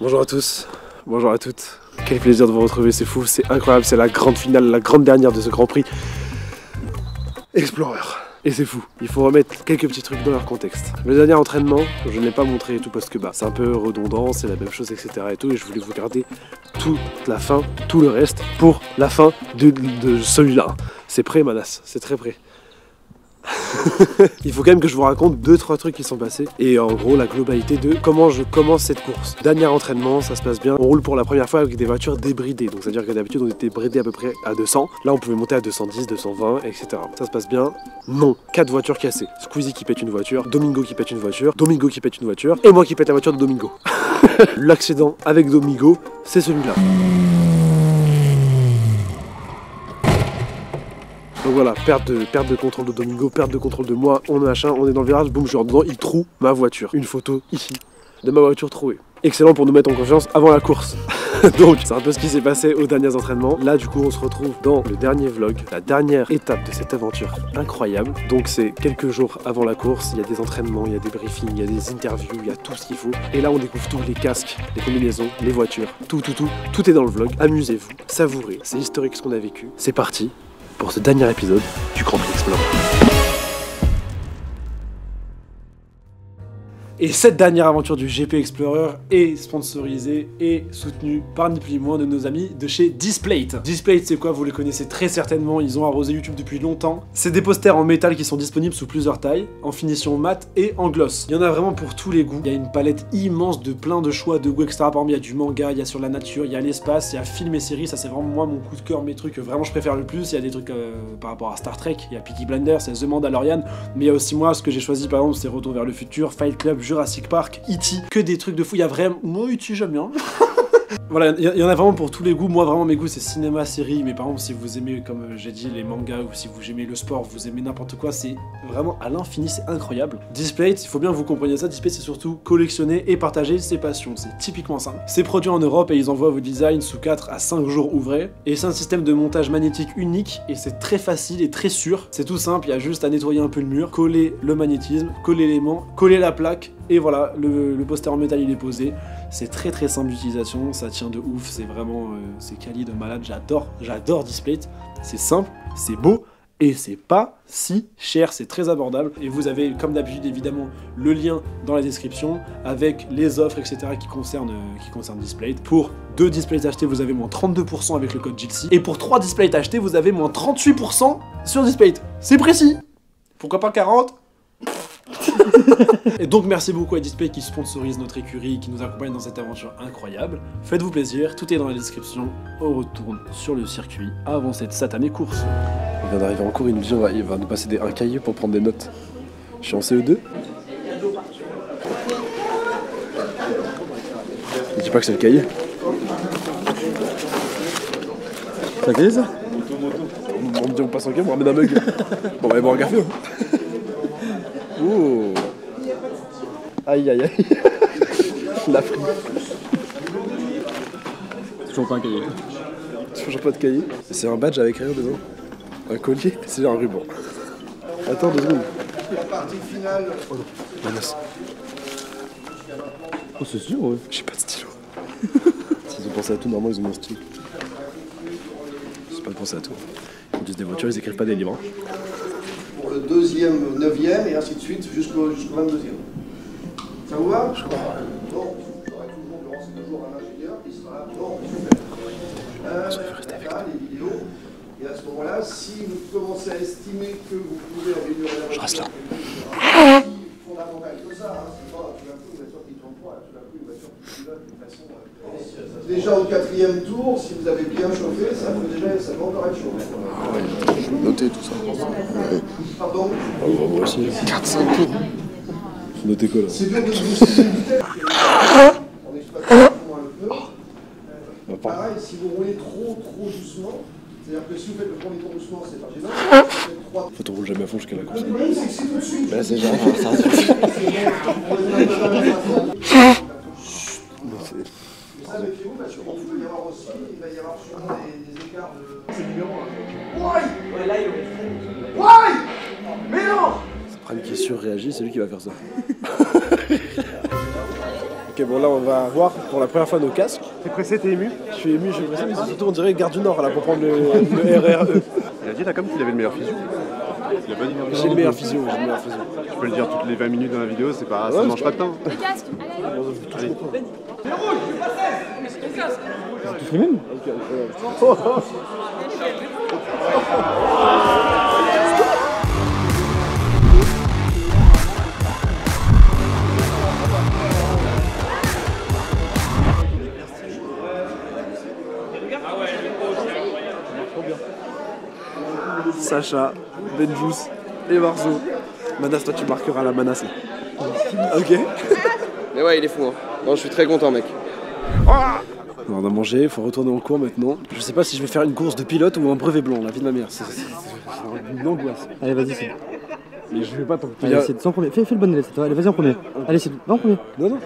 Bonjour à tous, bonjour à toutes. Quel plaisir de vous retrouver, c'est fou, c'est incroyable, c'est la grande finale, la grande dernière de ce Grand Prix Explorer. Et c'est fou, il faut remettre quelques petits trucs dans leur contexte. Le dernier entraînement, je ne l'ai pas montré et tout parce que c'est un peu redondant, c'est la même chose, etc. et tout. Et je voulais vous garder toute la fin, tout le reste pour la fin de celui-là. C'est prêt, Manas, c'est très prêt. Il faut quand même que je vous raconte 2-3 trucs qui sont passés et en gros la globalité de comment je commence cette course. Dernier entraînement, ça se passe bien. On roule pour la première fois avec des voitures débridées, donc c'est à dire que d'habitude on était bridé à peu près à 200. Là on pouvait monter à 210, 220, etc. Ça se passe bien. Non, 4 voitures cassées. Squeezie qui pète une voiture, Domingo qui pète une voiture, Domingo qui pète une voiture et moi qui pète la voiture de Domingo. L'accident avec Domingo, c'est celui-là. Donc voilà, perte de contrôle de Domingo, perte de contrôle de moi, on est dans le virage, boum, je rentre dedans, il troue ma voiture. Une photo ici de ma voiture trouée. Excellent pour nous mettre en confiance avant la course. Donc c'est un peu ce qui s'est passé aux derniers entraînements. Là du coup on se retrouve dans le dernier vlog, la dernière étape de cette aventure incroyable. Donc c'est quelques jours avant la course, il y a des entraînements, il y a des briefings, il y a des interviews, il y a tout ce qu'il faut. Et là on découvre tout, les casques, les combinaisons, les voitures, tout est dans le vlog. Amusez-vous, savourez, c'est historique ce qu'on a vécu. C'est parti pour ce dernier épisode du Grand Prix Explorer. Et cette dernière aventure du GP Explorer est sponsorisée et soutenue par ni plus ni moins de nos amis de chez Displate. Displate c'est quoi? Vous les connaissez très certainement, ils ont arrosé YouTube depuis longtemps. C'est des posters en métal qui sont disponibles sous plusieurs tailles, en finition mat et en gloss. Il y en a vraiment pour tous les goûts. Il y a une palette immense de plein de choix de goûts, etc. Par exemple il y a du manga, il y a sur la nature, il y a l'espace, il y a film et séries, ça c'est vraiment moi mon coup de cœur, mes trucs vraiment je préfère le plus. Il y a des trucs par rapport à Star Trek, il y a Peaky Blinders, c'est The Mandalorian, mais il y a aussi moi ce que j'ai choisi par exemple c'est Retour vers le futur, Fight Club, Jurassic Park, E.T. Que des trucs de fou, il y a vraiment... Moi E.T. j'aime bien. Voilà, il y en a vraiment pour tous les goûts. Moi vraiment mes goûts c'est cinéma, série, mais par exemple si vous aimez comme j'ai dit les mangas ou si vous aimez le sport, vous aimez n'importe quoi, c'est vraiment à l'infini, c'est incroyable. Displate, il faut bien que vous compreniez ça, Displate c'est surtout collectionner et partager ses passions, c'est typiquement ça. C'est produit en Europe et ils envoient vos designs sous 4 à 5 jours ouvrés. Et c'est un système de montage magnétique unique et c'est très facile et très sûr. C'est tout simple, il y a juste à nettoyer un peu le mur, coller le magnétisme, coller l'aimant, coller la plaque et voilà, le poster en métal il est posé. C'est très simple d'utilisation, ça tient de ouf, c'est vraiment, c'est quali de malade, j'adore Displate. C'est simple, c'est beau et c'est pas si cher, c'est très abordable. Et vous avez comme d'habitude évidemment le lien dans la description avec les offres etc. qui concernent Displate. Pour 2 displays achetés vous avez moins 32% avec le code JILSI et pour 3 displays achetés vous avez moins 38% sur Displate. C'est précis. Pourquoi pas 40? Et donc merci beaucoup à Display qui sponsorise notre écurie, qui nous accompagne dans cette aventure incroyable. Faites-vous plaisir, tout est dans la description. On retourne sur le circuit avant cette satanée course. On vient d'arriver en cours, il nous dit il va nous passer un cahier pour prendre des notes. Je suis en CE2. Il dit pas que c'est le cahier. C'est un cahier ça? On me dit on passe en cahier, on ramène un mug. Bon on va aller boire un café. Oh. Aïe aïe aïe. La frite. Toujours pas un cahier. Toujours pas de cahier. C'est un badge avec rien dedans. Un collier, c'est un ruban. Attends 2 secondes. La partie finale. Oh non, Manas. Oh c'est sûr ouais. J'ai pas de stylo. S'ils ont pensé à tout, normalement ils ont mon stylo. C'est pas de penser à tout. Ils disent des voitures, ils écrivent pas des livres. Pour le 2e, 9e et ainsi de suite jusqu'au 22e. Ça vous va? Je crois. Bon, j'aurai toujours durant ces 2 jours un ingénieur qui sera là. Bon, super. Les vidéos. Et à ce moment-là, si vous commencez à estimer que vous pouvez améliorer la voiture, je reste là. Fondamental que ça, hein, c'est pas tout d'un coup une voiture qui tourne pas, tout d'un coup une voiture qui pilote de façon. Déjà au 4e tour, si vous avez bien chauffé, ça va encore être chaud. Ah ouais, je vais noter tout ça. Pardon? Moi aussi. 4-5 tours. Je notais quoi là? C'est bien de booster une vitesse. On exploite moins le pneu. Pareil, si vous roulez trop doucement, c'est-à-dire que si vous faites le premier tour doucement, c'est pas gênant. Faut qu'on roule jamais à fond jusqu'à la course. Le problème, c'est que si tout de suite. Bah là c'est genre ça. Ça, méfiez-vous parce qu'il peut y avoir aussi, il va y avoir sûrement des écarts de. C'est numéro 1. Why? Ouais, là il aurait. Why? Mais non! Prime qui surréagit, c'est lui qui va faire ça. Ok, Ok, bon là on va voir pour la première fois nos casques. T'es pressé, t'es ému? Je suis ému, je suis pressé, mais surtout on dirait Gare du Nord là pour prendre le RRE. Il a dit là comme qu'il avait le meilleur physio. J'ai le meilleur physio, Tu peux le dire toutes les 20 minutes dans la vidéo, c'est pas, ça mange pas de temps. Les casques, allez. Tous les mêmes. Sacha, Benjous et Marzo. Manas, toi tu marqueras la Manas là. Ok. Mais ouais, il est fou, hein. Non, je suis très content, mec. On a mangé, il faut retourner en cours maintenant. Je sais pas si je vais faire une course de pilote ou un brevet blanc, la vie de ma mère. C'est une angoisse. Allez, vas-y, c'est. Mais je vais pas tant. Allez, c'est sans premier. Fais le bon élève, c'est toi. Allez, vas-y en premier. Allez, c'est va en premier. Non, non.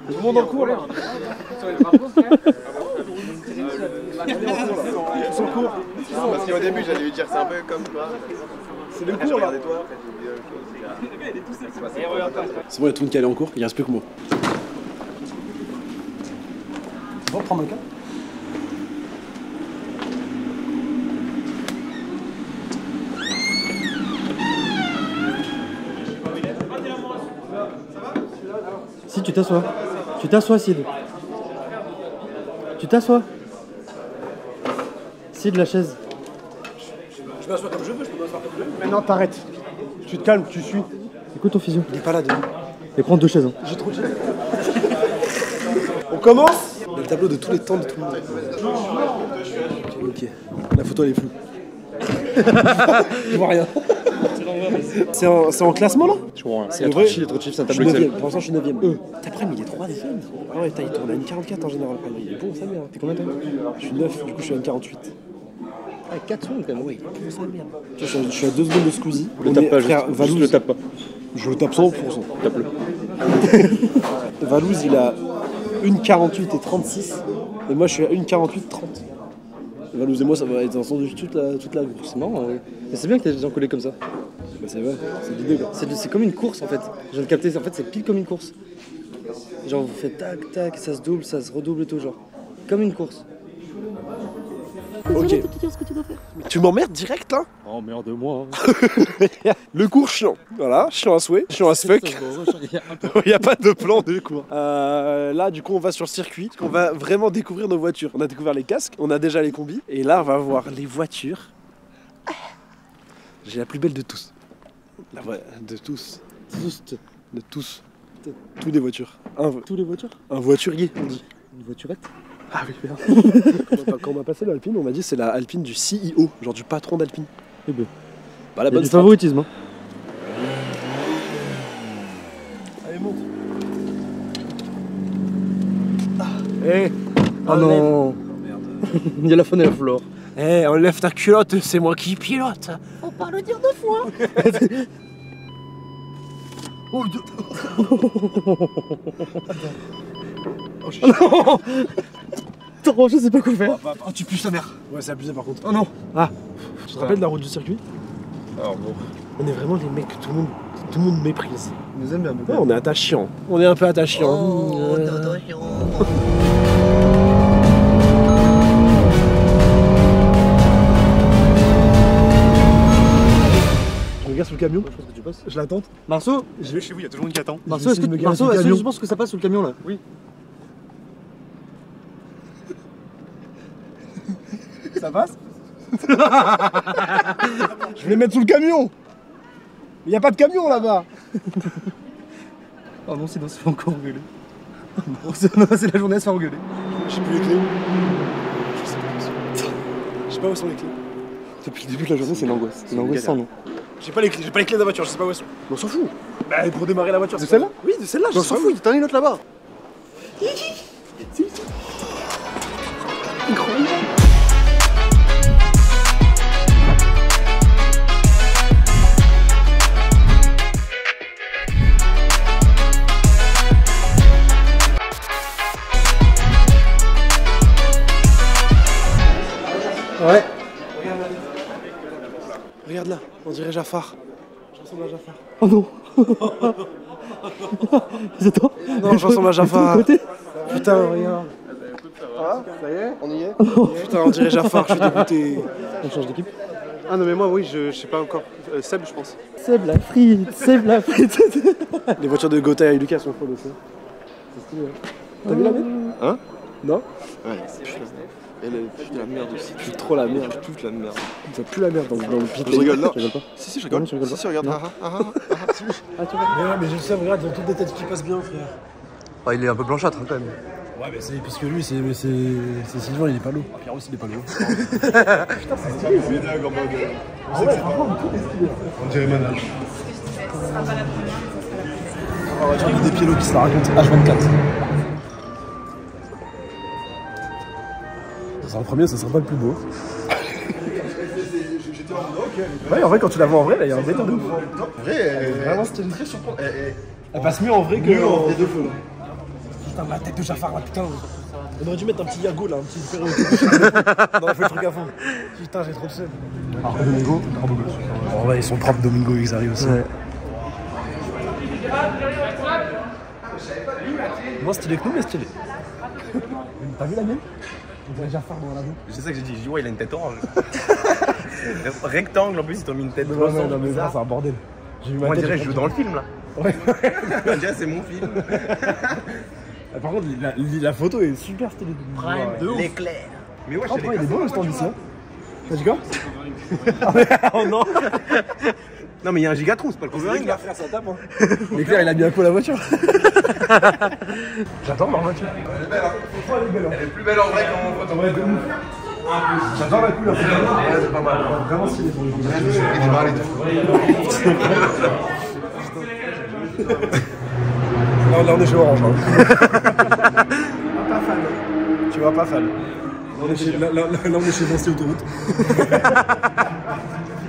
Tout le monde en cours là. Son cours. Parce qu'au début, j'allais lui dire, c'est un peu comme toi. C'est le cours là. C'est bon, il y a tout le monde qui est allé en cours, il reste plus que moi. Bon, prends mon cas. Si tu t'assois. Tu t'assois, Sid. Tu t'assois. Sid, la chaise. Je m'assois comme je veux, je peux m'asseoir comme je veux. Maintenant, t'arrêtes. Tu te calmes, tu suis. Écoute ton physio. Il est pas là, Denis. Et prends 2 chaises. Hein. J'ai trop de chaises. On commence. Il y a le tableau de tous les temps de tout le monde. Ok. La photo, elle est floue. Je vois rien. C'est en classement là? Je comprends rien. C'est le vrai. Il y a trop de chiffres, c'est un Je suis tableau Excel. 9ème, pour l'instant je suis 9ème. T'as après, mais il est 3ème. Ah ouais, il tourne à une 44 en général. Ah, il est bon, sa mère. T'es combien toi? Je suis 9, du coup je suis à une 48. Ah, 4 secondes quand même. Ouais, il est bon, sa mère. Je suis à 2 secondes de Squeezie. Le tape pas, juste le tape pas. Je le tape 100%. Tape-le. Valouz, il a une 48 et 36. Et moi je suis à une 48 30. Valouz et moi, ça va être ensemble toute la course. C'est marrant, ouais. Mais c'est bien que t'aies des gens collés comme ça. Bah, c'est vrai, c'est l'idée quoi. C'est comme une course en fait. Je viens de capter, en fait c'est pile comme une course. Genre vous faites tac tac, ça se double, ça se redouble et tout, genre. Comme une course. Ok. Tu m'emmerdes direct là? Oh merde, moi. Le cours chiant. Voilà, chiant à souhait, chiant as fuck. Il n'y a pas de plan de cours. Là, du coup, on va sur le circuit. On va vraiment découvrir nos voitures. On a découvert les casques, on a déjà les combis. Et là, on va voir les voitures. J'ai la plus belle de tous. De tous. De tous. Tous les voitures. Tous les voitures? Un voiturier, on dit. Une voiturette? Ah oui, merde. Quand on m'a passé l'Alpine, on m'a dit c'est la Alpine du CEO, genre du patron d'Alpine. Eh ben. Bah, la Il y a bonne du strat. favoritisme. Hein. Allez, monte. Eh, Oh non. Il y a la faune et la flore. Eh, enlève ta culotte, c'est moi qui pilote. Faut pas le dire 2 fois. Attends, je sais pas quoi faire. Oh, tu pues ta mère. Ouais, c'est abusé par contre. Oh non. Ah, tu te rappelles de la route du circuit? Alors bon. On est vraiment les mecs que tout le monde méprise. Ils nous aiment bien. Ouais, on est attachants. On est un peu attachants. Je regarde sous le camion. Je pense que tu passes. Je l'attends. Marceau, Je vais chez vous, il y a tout le monde qui attend. Marceau, est-ce que tu penses que ça passe sous le camion là? Oui. Ça passe? Je vais les mettre sous le camion. Il n'y a pas de camion là-bas. Oh non, sinon ça fait encore engueuler. Non, c'est la journée à se faire engueuler. J'ai plus les clés. Je sais pas où sont les clés. Depuis le début de la journée, c'est l'angoisse. C'est l'angoisse sans nom. J'ai pas les clés de la voiture, je sais pas où elles sont. On s'en fout. Bah pour démarrer la voiture. De celle-là? Oui, de celle-là. On s'en fout, t'en as une autre là-bas. Ouais. Regarde là, on dirait Jafar. Je ressemble à Jafar. Oh non. C'est toi? Non, je ressemble à Jafar. Putain, regarde. Ah, ça y est, on y est. Putain, on dirait Jafar, je suis dégoûté. On change d'équipe. Ah non mais moi oui, je sais pas encore. Seb je pense. Seb la frite, Seb la frite. Les voitures de Gotha et Lucas sont folles aussi. C'est stylé. T'as vu la mienne? Hein? Non? Ouais, elle pue de la merde aussi. Je suis trop la merde. Pue de la merde. Ça pue la merde dans le pit. Je rigole, non. Tu rigoles pas? Si, je rigole. Non, tu rigoles pas? Si, regarde. Ah, tu vois? Mais je sais, regarde, ils ont toutes des têtes qui passent bien, frère. Ah, il est un peu blanchâtre quand même. Ouais, mais c'est parce que lui, c'est Sylvain, il est pas l'eau. Ah, Pierre aussi, il est pas l'eau. Putain, c'est stylé. On dirait Manal. Ah ouais, tu as des pieds qui se la racontent. H24. Ça sera le premier, ça sera pas le plus beau. Ouais, en vrai, quand tu la vois en vrai, là, il y a un vrai temps de ouf. En vrai, elle est vraiment stylée. Très surprenante. Elle passe mieux en vrai que en des deux feux. Putain, la tête de Jafar là, putain. On aurait dû mettre un petit Yago là, un petit ferré on a fait le truc à fond. Putain, j'ai trop de seum. Alors, Domingo, trop beau gosse. En vrai, ils sont propres, Domingo et Xari aussi. Ouais. Moins stylé que nous, mais stylé. T'as vu la mienne? On dirait Jafar dans la boue. C'est ça que j'ai dit, ouais, il a une tête orange. Rectangle en plus, ils t'ont mis une tête blanche. Non, mais ça, c'est un bordel. Moi, je dirais, je joue dans le film là. Ouais. On dirait, c'est mon film. Par contre, la photo est super stylée. Prime de ouf. L'éclair. Mais ouais, il est beau le stand ici. T'as dit quoi? Oh non. Non, mais il y a un gigatrou, c'est pas le problème. Là, frère, ça tape. Hein. L'éclair, il a mis un coup à la voiture. J'adore ma voiture. Elle est belle, hein. Elle est plus belle en vrai qu'en photo. Ouais, de ouf. J'adore la couleur. Ouais, c'est pas mal. Vraiment stylé pour Là, on est chez Orange. Pas fan. Tu vois, pas fan. Là, on est chez Vinci Autoroute.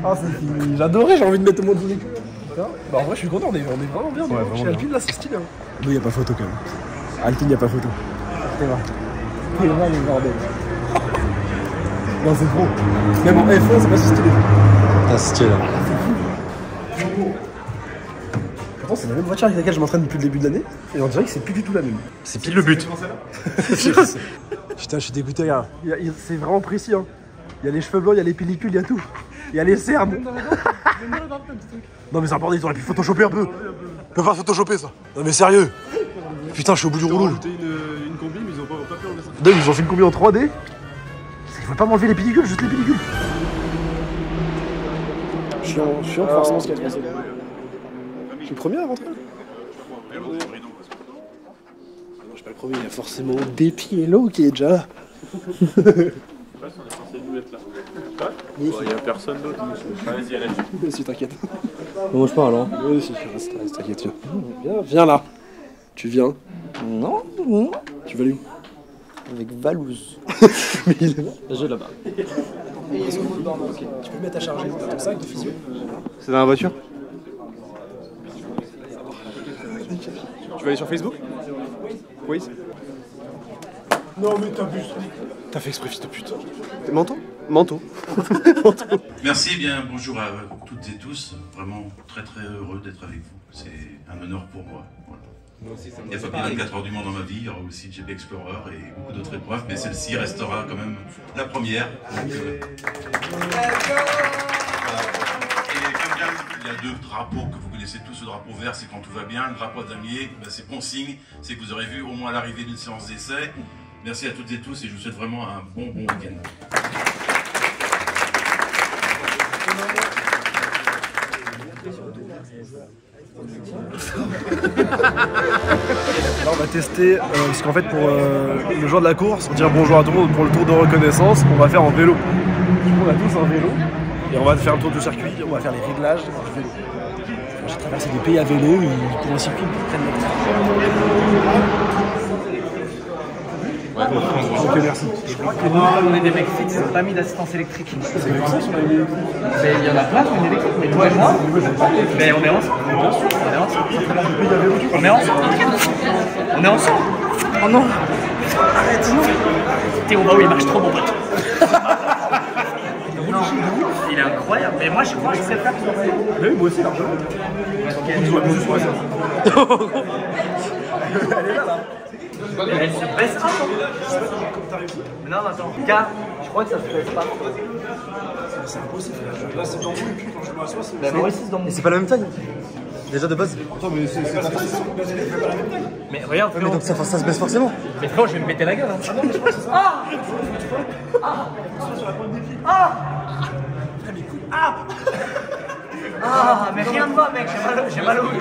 Ah, c'est fini. J'adorais, j'ai envie de mettre au moins de véhicule. Bah, en vrai, je suis content, on est vraiment bien. Ouais, chez Alpine, là, c'est stylé. Hein. Nous, il n'y a pas photo quand même. Alpine, il n'y a pas photo. C'est vrai. C'est vrai, le bordel. Non, c'est trop. Même en F1, c'est pas si stylé. Ah, c'est stylé. Pourtant, c'est la même voiture avec laquelle je m'entraîne depuis le début de l'année. Et on dirait que c'est plus du tout la même. C'est pile le but. Putain, je suis dégoûté, regarde. C'est vraiment précis. Hein. Il y a les cheveux blancs, il y a les pellicules, il y a tout. Il y a les cernes. Non, mais c'est un bordel, ils auraient pu photoshopper un peu. Ils peuvent pas photoshopper ça. Non, mais sérieux. Putain, je suis au bout du rouleau. Ils ont rajouté une combi, mais ils ont pas pu enlever ça. Ils ont fait une combi en 3D. Il faut pas m'enlever les pellicules, juste les pellicules. Chiant, forcément, ce qui a passé. Je suis le premier à rentrer. Non, je suis pas le premier, il y a forcément Depiello qui est déjà là. Il y a personne d'autre. Vas-y, allez. Si, t'inquiète. Moi je parle alors. Oui, si, reste, t'inquiète, viens là. Tu viens. Non. Tu vas aller où? Avec Valouz. Mais il est là. J'ai là-bas. Tu peux mettre à charger, t'as ton sac de physio. C'est dans la voiture? Tu vas aller sur Facebook? Oui. Non mais t'abuses. T'as fait exprès, fils de pute. Manteau. Merci, bien bonjour à toutes et tous. Vraiment très heureux d'être avec vous. C'est un honneur pour moi. Voilà. Il n'y a pas plus 24 heures du monde dans ma vie, il y aura aussi GP Explorer et beaucoup d'autres épreuves, mais celle-ci restera quand même la première. Donc, et comme il y a deux drapeaux que vous connaissez tous, le drapeau vert c'est quand tout va bien, le drapeau damier ben, c'est bon signe, c'est que vous aurez vu au moins l'arrivée d'une séance d'essai. Merci à toutes et tous et je vous souhaite vraiment un bon week-end. Là on va tester, parce qu'en fait pour le jour de la course, on dire bonjour à tout le monde pour le tour de reconnaissance, on va faire en vélo. Du coup on a tous un vélo, et on va faire un tour de circuit, on va faire les réglages du vélo. J'ai traversé des pays à vélo, ils courent au circuit, ils prennent notre Ok, merci. On est des mecs fixes, ils n'ont pas mis d'assistance électrique. C'est comme ça sur la vélo. Il y en a plein qui ont une électrique, mais toi et moi, mais on est ensemble. On est ensemble. On est ensemble. Oh non. Arrête, non. Théo, bah oui, il marche trop, mon pote. Non. il est incroyable. Mais moi, je crois que je sais le faire. Mais oui, moi aussi, largement. Elle est là, là. Elle se baisse pas. Non, attends. Car, je crois que ça se baisse pas. C'est impossible. Là, c'est dans le cul quand je m'assois. Bah, moi aussi, c'est dans mon. Et c'est pas la même taille. Déjà de base. Attends, mais c'est pas la même taille. Mais regarde, Mais donc ça se baisse forcément. mais frérot, je vais me péter la gueule. Hein. Ah non, mais je crois que c'est ça. Ah, mais rien ne va, mec. J'ai mal au cou.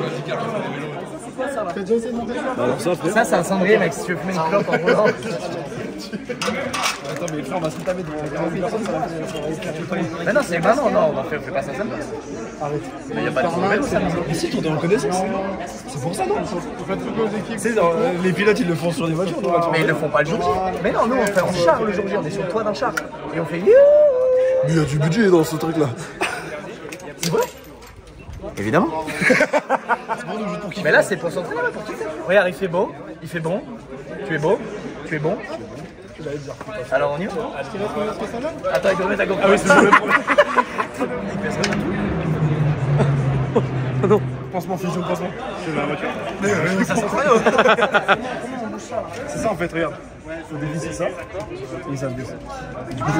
T'as déjà essayé de monter ça? Alors ça, frère. Ça, c'est un cendrier, mec. Si tu veux fumer une clope en roulant. Attends, mais frère, on va se taper devant 10 personnes, ça va Mais non, c'est maintenant, non. On fait pas ça samedi. Arrête. Mais y a pas de problème, ça. Mais si, tu es en connaissance. C'est pour ça, non? En fait, tu sais, les pilotes, ils le font sur des voitures, non? Mais ils le font pas le jour J. Mais non, nous, on fait en char le jour J. On est sur le toit d'un char. Et on fait. Mais il y a du budget dans ce truc là. C'est vrai? Évidemment. Mais là, c'est pour s'entraîner, pour tout faire. Regarde, il fait beau, il fait bon. Tu es beau, tu es bon. Alors on y va. Attends, il doit mettre la GoPro. Ah oui, c'est ça le problème. Ah non. Pansement, physio, pansement. C'est la voiture. Ça s'entraîne. C'est ça en fait, regarde. Faut dévisser ça. Et ça se baisse. Du coup,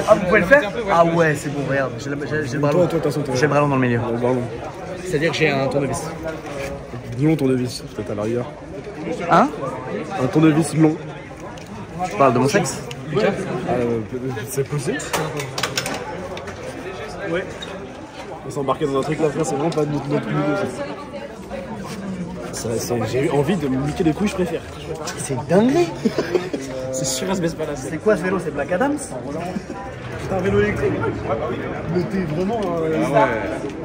Ah, vous pouvez le faire? Ah ouais, c'est bon, regarde. J'ai le ballon. Toi, t'as sauté. J'ai le ballon dans le milieu. Pardon. C'est-à-dire que j'ai un tournevis. Long tournevis, peut-être à l'arrière. Hein? Un tournevis long. Tu parles de mon sexe? C'est possible. Ouais. On s'est embarqué dans un truc là, frère, c'est vraiment pas notre milieu. J'ai eu envie de me niquer les couilles, je préfère. C'est dinguerie. C'est sûr, elle se baisse pas là. C'est quoi ce vélo? C'est Black Adams? C'est un vélo électrique. Mais t'es vraiment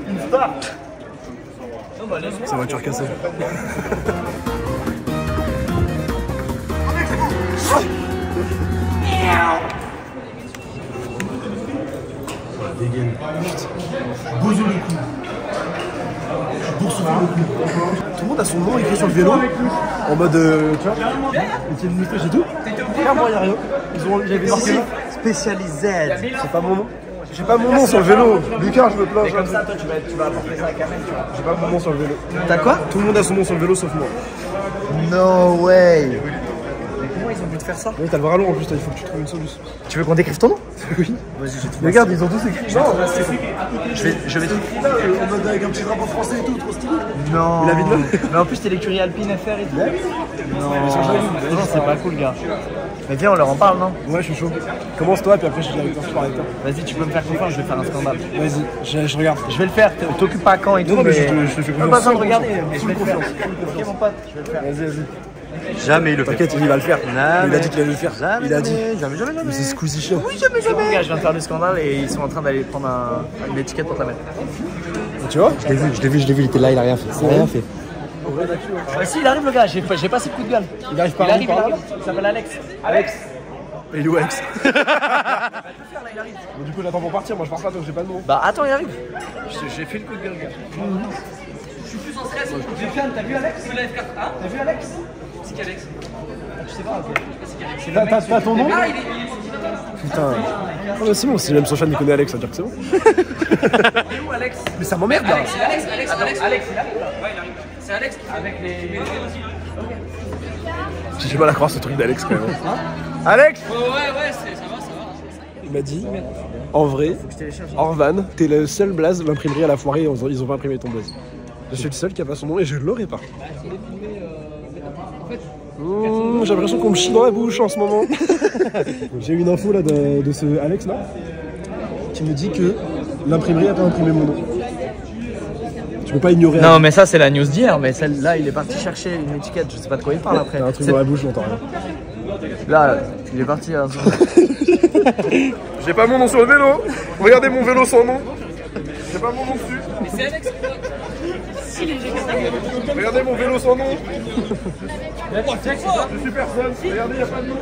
une star. C'est voiture cassée. Dégaine. Bousez le cou. Boursoufler le cou. Tout le monde a son nom écrit sur le vélo. En mode. Tu vois, Étienne Moustache et tout. Regarde, moi, y'a rien. J'avais marqué Spécialisé. c'est pas mon nom. J'ai pas mon nom sur le vélo. Lucas, je me plains. Et comme ça, toi, tu vas apporter ça à Kamel, tu vois. J'ai pas mon nom sur le vélo. T'as quoi? Tout le monde a son nom sur le vélo sauf moi. No way. Mais comment ils ont pu te faire ça? Oui, t'as le bras long en plus, il faut que tu trouves une solution. Tu veux qu'on décrive ton nom? Oui. Vas-y, j'ai tout. Regarde, ils ont tous écrit. Non, Je vais tout. en mode avec un petit drapeau français et tout, trop stylé. Non. Il habite là. Mais en plus, t'es l'écurie Alpine FR et tout. Non, c'est pas cool, gars. Mais viens, on leur en parle, non? Ouais, je suis chaud. Commence-toi, puis après je parle avec toi. Vas-y, tu peux me faire confiance, je vais faire un scandale. Vas-y, je regarde. Je vais le faire, t'occupes pas quand et tout. Non, mais je te fais Pas confiance. besoin de regarder, mais je vais le faire. Ok, mon pote, je vais le faire. Vas-y. Jamais il le fait. T'inquiète, il va le faire. Il a dit qu'il allait le faire. Jamais, Il a dit. Jamais. Mais c'est Squeezie chiant. Oui, jamais. Gars, je viens de faire le scandale et ils sont en train d'aller prendre une étiquette pour te la mettre. Tu vois? Je l'ai vu, il était là, il a rien fait. Il a rien fait. Ah, si, il arrive le gars, j'ai passé le coup de gueule. Il arrive pas Il s'appelle Alex. Alex. Et il est où Alex? Bon, du coup, j'attends pour partir. Moi, je pars pas, donc j'ai pas de nom. Bah, attends, il arrive. J'ai fait le coup de gueule, gars. Je suis plus en stress. T'as vu Alex? T'as vu Alex? C'est qui Alex? Je sais pas. T'as ton nom? Putain. Oh, bah, c'est bon, si même son chat il connaît Alex, ça veut dire que c'est bon. Il est où Alex? Mais ça m'emmerde là. Alex, il arrive là. Ouais, il arrive. C'est Alex avec les. J'ai du mal à croire ce truc d'Alex quand même. Alex? Ouais, ça va. Il m'a dit, en vrai, Orvan, t'es le seul blaze, l'imprimerie à la foirée, ils ont pas imprimé ton blaze. Je suis le seul qui a pas son nom et je l'aurais pas. J'ai l'impression qu'on me chie dans la bouche en ce moment. J'ai eu une info là de ce Alex là qui me dit que l'imprimerie a pas imprimé mon nom. Tu peux pas ignorer. Non, mais ça, c'est la news d'hier. Mais celle-là, il est parti chercher une étiquette. Je sais pas de quoi il parle après. T'as un truc dans la bouche, j'entends rien. Là, il est parti. Hein. J'ai pas mon nom sur le vélo. Regardez mon vélo sans nom. J'ai pas mon nom dessus. Mais c'est Alex. Regardez mon vélo sans nom. Je suis personne. Regardez, y a pas de nom.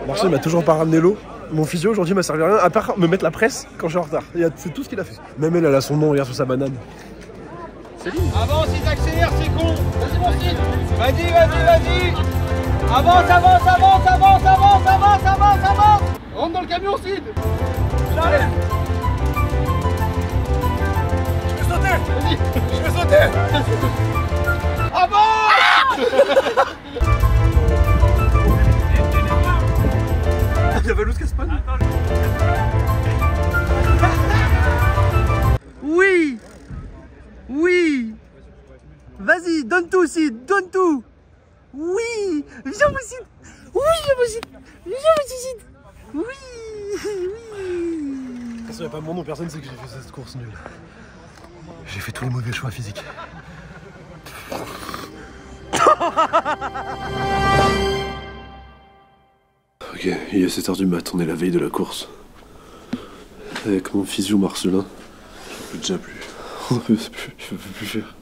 Marcel m'a toujours pas ramené l'eau. Mon physio aujourd'hui m'a servi à rien à part me mettre la presse quand je suis en retard. C'est tout ce qu'il a fait. Même elle a son nom, regarde sur sa banane. Avance, ils accélèrent, c'est con. Vas-y, mon Sid. Vas-y. Avance. Rentre dans le camion, Sid. J'arrive. Je vais sauter. Vas-y, je vais sauter. Ah bon. Il y a Valous qui se passe. Oui. Oui. Vas-y, donne tout aussi, donne tout. Oui. Viens aussi. Oui, viens aussi. Viens aussi. Oui. Oui. De toute façon, il n'y a pas mon nom, personne ne sait que j'ai fait cette course nulle. J'ai fait tous les mauvais choix physiques. Ok, il est 7h du mat, on est la veille de la course. Avec mon physio Marcelin, je peux déjà plus. Je peux plus faire.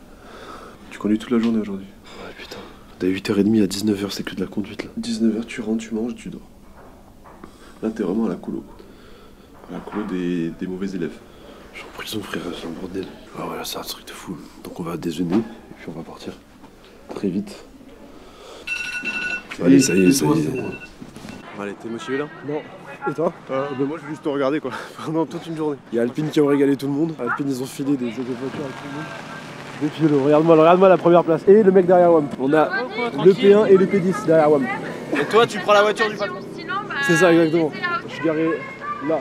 Tu conduis toute la journée aujourd'hui? Ouais putain. Dès 8h30 à 19h, c'est que de la conduite là. 19h, tu rentres, tu manges, tu dors. Là, t'es vraiment à la colo. À la colo des mauvais élèves. Je suis en prison, frère, c'est un bordel. Ah ouais, là, c'est un truc de fou. Donc on va déjeuner, et puis on va partir. Très vite. Allez, ça y est, ça y est. Allez, t'es motivé là? Non. Et toi? Moi je vais juste te regarder quoi, pendant toute une journée. Il y a Alpine qui ont régalé tout le monde. Alpine, ils ont filé des voitures à tout le monde. Et puis regarde-moi la première place. Et le mec derrière WAM. On a le P1 et le P10 derrière WAM. Et toi, tu prends la voiture du patron. C'est ça, exactement. Je suis garé là.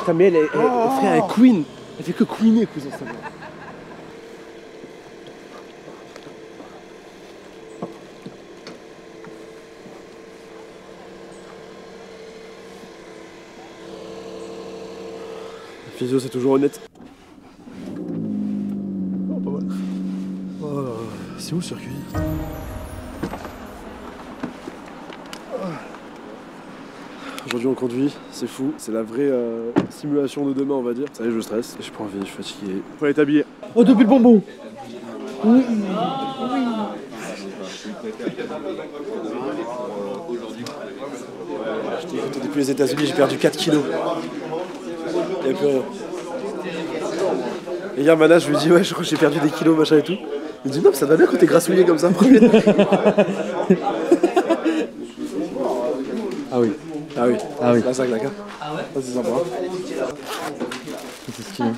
Putain, mais elle, frère, elle queen. Elle fait que queener, cousin, ça. La physio, c'est toujours honnête. Oh, pas mal. Oh, c'est où le circuit? Aujourd'hui on conduit, c'est fou, c'est la vraie simulation de demain on va dire. Ça y est, je stresse, j'ai pas envie, je suis fatigué. Faut aller t'habiller. Oh, depuis le bonbon. Oui. Je t'ai écouté depuis les États-Unis, j'ai perdu 4 kilos. Et puis et hier Mana, je lui dis ouais, je crois que j'ai perdu des kilos machin et tout. Il me dit non, mais ça va bien quand t'es grassouillé comme ça. Ah oui. Ah oui. Ah oui. Là ça claque. Ah ouais. Ça c'est sympa. C'est stylé.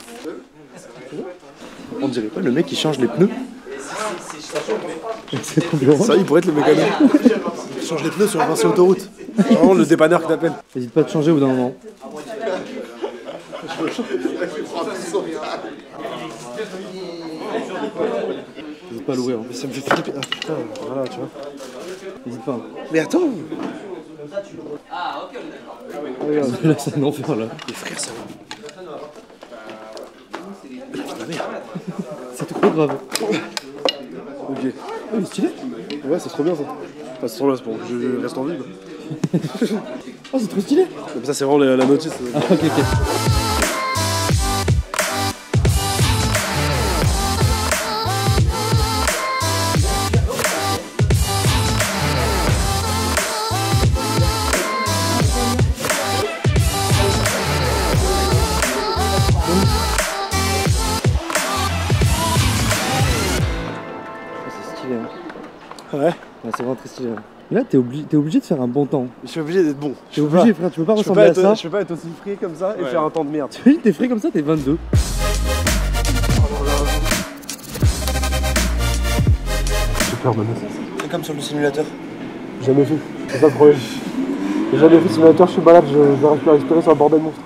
On dirait pas le mec qui change les pneus? C'est trop bien. Ça il pourrait être le mécano. Il change les pneus sur l'ancienne autoroute. Vraiment le dépanneur qui t'appelle. N'hésite pas à te changer au bout d'un moment. N'hésite pas à l'ouvrir. Mais ça me fait flipper. Ah putain, voilà tu vois. N'hésite pas. Mais attends. Ah, ok, on est d'accord. Là, c'est un enfer là. Les frères, ça va. C'est trop grave. Ok. Oh, il est stylé. Ouais, c'est trop bien ça. Enfin, c'est trop bien, c'est pour que je reste en vie quoi. Oh, c'est trop stylé. Comme ça, c'est vraiment la notice. Ah, ok, ok. Ouais. C'est vraiment très stylé. Mais là, t'es obligé de faire un bon temps. Je suis obligé d'être bon. T'es obligé, frère, tu peux pas ressembler à ça. Je peux pas être aussi frais comme ça et faire un temps de merde. Tu t'es frais comme ça, t'es 22. Super bonne. C'est comme sur le simulateur. Jamais fait. C'est ça le problème. J'ai jamais fait de simulateur, je suis malade, je vais récupérer sur un bordel monstre.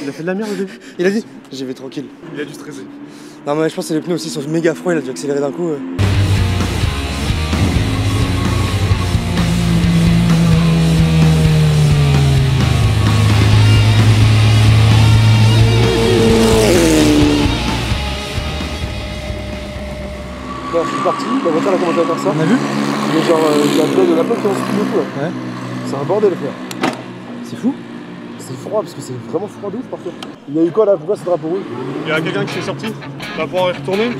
Il a fait de la merde au début. Il a dit, j'y vais tranquille. Il a dû stresser. Non mais je pense que les pneus aussi sont méga froids, il a dû accélérer d'un coup. Bon, je suis parti, la voiture elle a commencé à faire ça. On a vu? Mais genre, il y a la plaque qui en suit beaucoup là. Ouais. C'est un bordel frère. C'est fou. C'est froid parce que c'est vraiment froid de ouf partout. Il y a eu quoi là? Pourquoi ce drapeau rouge? Il y a quelqu'un qui s'est sorti. Tu vas pouvoir y retourner.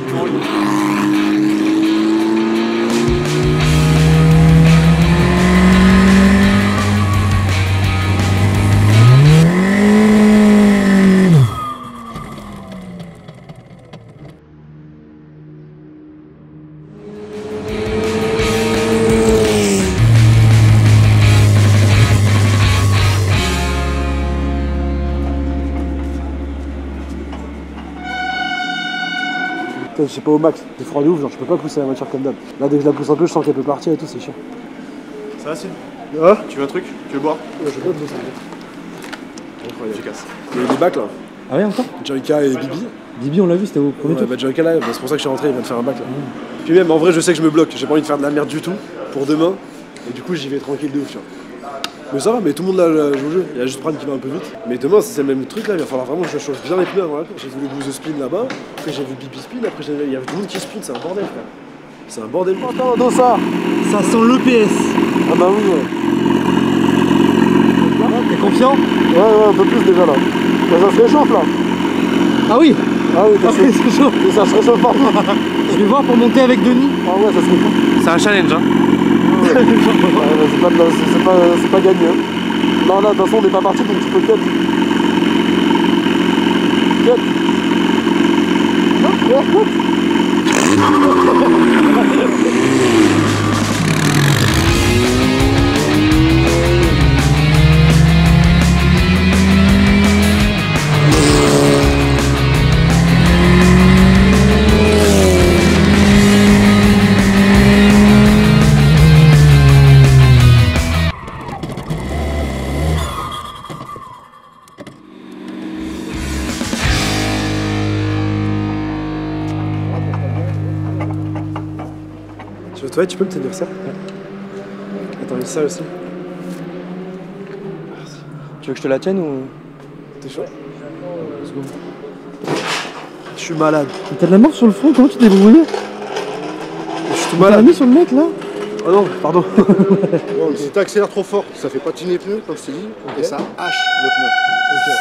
Je sais pas au max, c'est froid de ouf, genre je peux pas pousser la voiture comme d'hab. Là dès que je la pousse un peu, je sens qu'elle peut partir et tout, c'est chiant. Ça va, Sid? Ah Tu veux un truc? Tu veux boire? Ouais, je veux pas pousser. Incroyable. Efficace. Il y a des bacs là. Ah ouais, encore? Jerika et Bibi. Bibi, on l'a vu, c'était au premier tour. Bah Jerika là, c'est pour ça que je suis rentré, il va te faire un bac là. Puis même en vrai, je sais que je me bloque, j'ai pas envie de faire de la merde du tout pour demain. Et du coup, j'y vais tranquille de ouf, tu vois. Mais ça va, mais tout le monde là joue au jeu. Il y a juste Pran qui va un peu vite. Mais demain, c'est le même truc là, il va falloir vraiment que je change bien les pneus avant la course. J'ai vu le boost de spin là-bas, après j'ai vu Bibi spin, après il y avait tout le monde qui spin, c'est un bordel frère. C'est un bordel. Attends, dans ça. Ça sent l'EPS. Ah bah oui, ouais. T'es confiant? Ouais, un peu plus déjà là. Ça se réchauffe là. Ah oui. Ah oui, c'est chaud. Ça se réchauffe partout. Je vais voir pour monter avec Denis. Ah ouais, ça serait cool. C'est un challenge, hein. C'est pas gagné. Hein. Non, là, de toute façon, on n'est pas parti donc tu peux cut. Cut. Non, ouais, cut. Toi, tu peux me tenir ça? Attends, mais ça aussi. Merci. Tu veux que je te la tienne ou... T'es chaud? Je suis malade. T'as de la mort sur le front, comment tu t'es débrouillé? Je suis tout malade. T'as mis sur le mec là? Oh non, pardon. Bon, si t'accélères trop fort, ça fait patiner les pneus, comme je t'ai dit, et ça hache le pneu.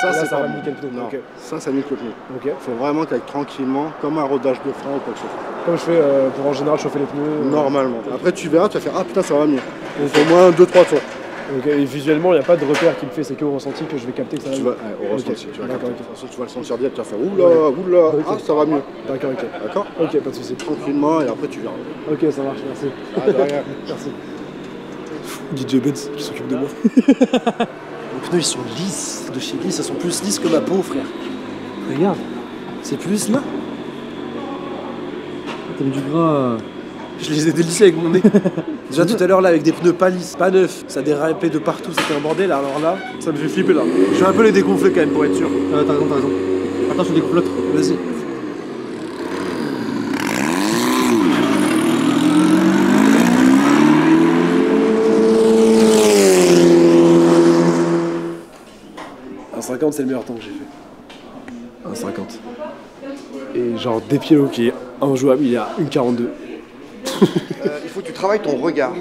Ça, c'est ça pas va bon. niquer le pneu. Non, Ok. ça nique le pneu. Ok. Faut vraiment qu'elle aille tranquillement, comme un rodage de frein ou quoi que ce soit. Comme je fais pour en général chauffer les pneus. Normalement. Après, tu verras, tu vas faire ah putain, ça va mieux. Donc au moins 2-3 tours. Ok, et visuellement, il n'y a pas de repère qui me fait, c'est qu'au ressenti que je vais capter que ça va Tu mieux. vas, au ressenti, tu vas D'accord, capter. ok. Ensuite, tu vas le sentir direct, tu vas faire oula, Ok. ah ça va mieux. D'accord, ok. D'accord? Ok, pas de soucis. Tranquillement, et après tu verras. Ok, ça marche, merci. Ah, de rien. Merci. DJ Benz qui s'occupe de moi. Les pneus ils sont lisses, de chez Lisse, ils sont plus lisses que ma peau, frère. Regarde, c'est plus là. T'as mis du gras. Je les ai délissés avec mon nez. Déjà tout à l'heure là avec des pneus pas lisses, pas neufs, ça dérapait de partout, c'était un bordel. Alors là, ça me fait flipper là. Je vais un peu les dégonfler quand même pour être sûr. T'as raison, t'as raison. Attends, je découpe l'autre. Vas-y. Un 50 c'est le meilleur temps que j'ai fait. Un 50. Et genre Despiello qui est injouable, il est à 1,42. Il faut que tu travailles ton regard.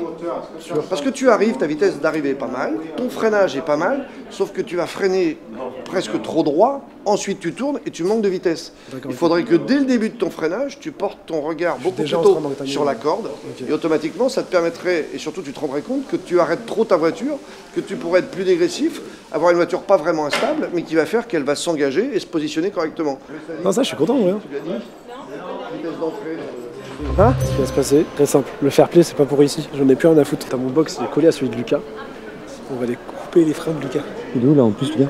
Parce que tu arrives, ta vitesse d'arrivée est pas mal, ton freinage est pas mal, sauf que tu vas freiner presque trop droit, ensuite tu tournes et tu manques de vitesse. Il faudrait que dès le début de ton freinage, tu portes ton regard beaucoup plus tôt sur la corde, et automatiquement ça te permettrait, et surtout tu te rendrais compte que tu arrêtes trop ta voiture, que tu pourrais être plus dégressif, avoir une voiture pas vraiment instable, mais qui va faire qu'elle va s'engager et se positionner correctement. Non ça je suis content ouais. Vitesse d'entrée. Hein? Ce qui va se passer, très simple. Le fair play, c'est pas pour ici. J'en ai plus rien à foutre. T'as mon box, il est collé à celui de Lucas. On va aller couper les freins de Lucas. Il est où là en plus, Lucas?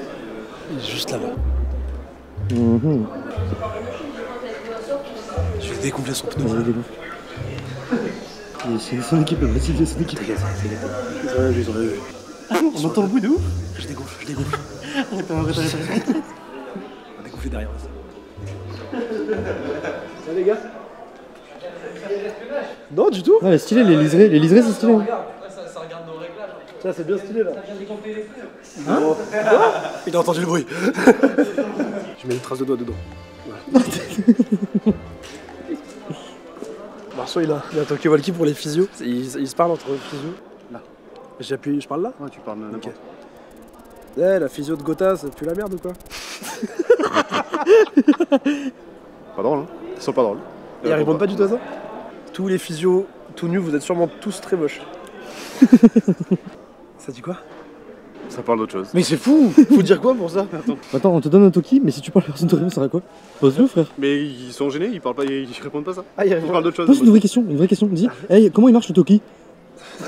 Il est juste là-bas. Je vais découvrir son pneu. C'est son équipe, c'est son équipe. On entend le bruit de ouf? Je dégonfle. Arrête. On va dégonfler derrière. Ça les gars? Non, du tout. Non, mais stylé, les liserés c'est stylé. Ça regarde nos réglages. Tiens, c'est bien stylé là. T'as bien décompté les pneus. Hein? Il a entendu le bruit. Je mets une trace de doigt dedans. Voilà. Marceau il a un talkie walkie pour les physios. Ils se parlent entre physios. Là. J'appuie, je parle là? Ouais, tu parles n'importe. Ok. Eh, la physio de Gotha, ça pue la merde ou quoi? Pas drôle, hein? Ils sont pas drôles. Ils répondent pas du tout à ça? Tous les physios tout nus, vous êtes sûrement tous très moches. Ça dit quoi? Ça parle d'autre chose. Mais c'est fou! Faut dire quoi pour ça? Attends, on te donne un toki, mais si tu parles à personne de rien, ça sert à quoi? Pose-le, frère. Mais ils sont gênés, ils parlent pas, ils répondent pas ça. Ah, Ils parlent d'autre chose. Pose une vraie question. Dis, hey, comment il marche le toki?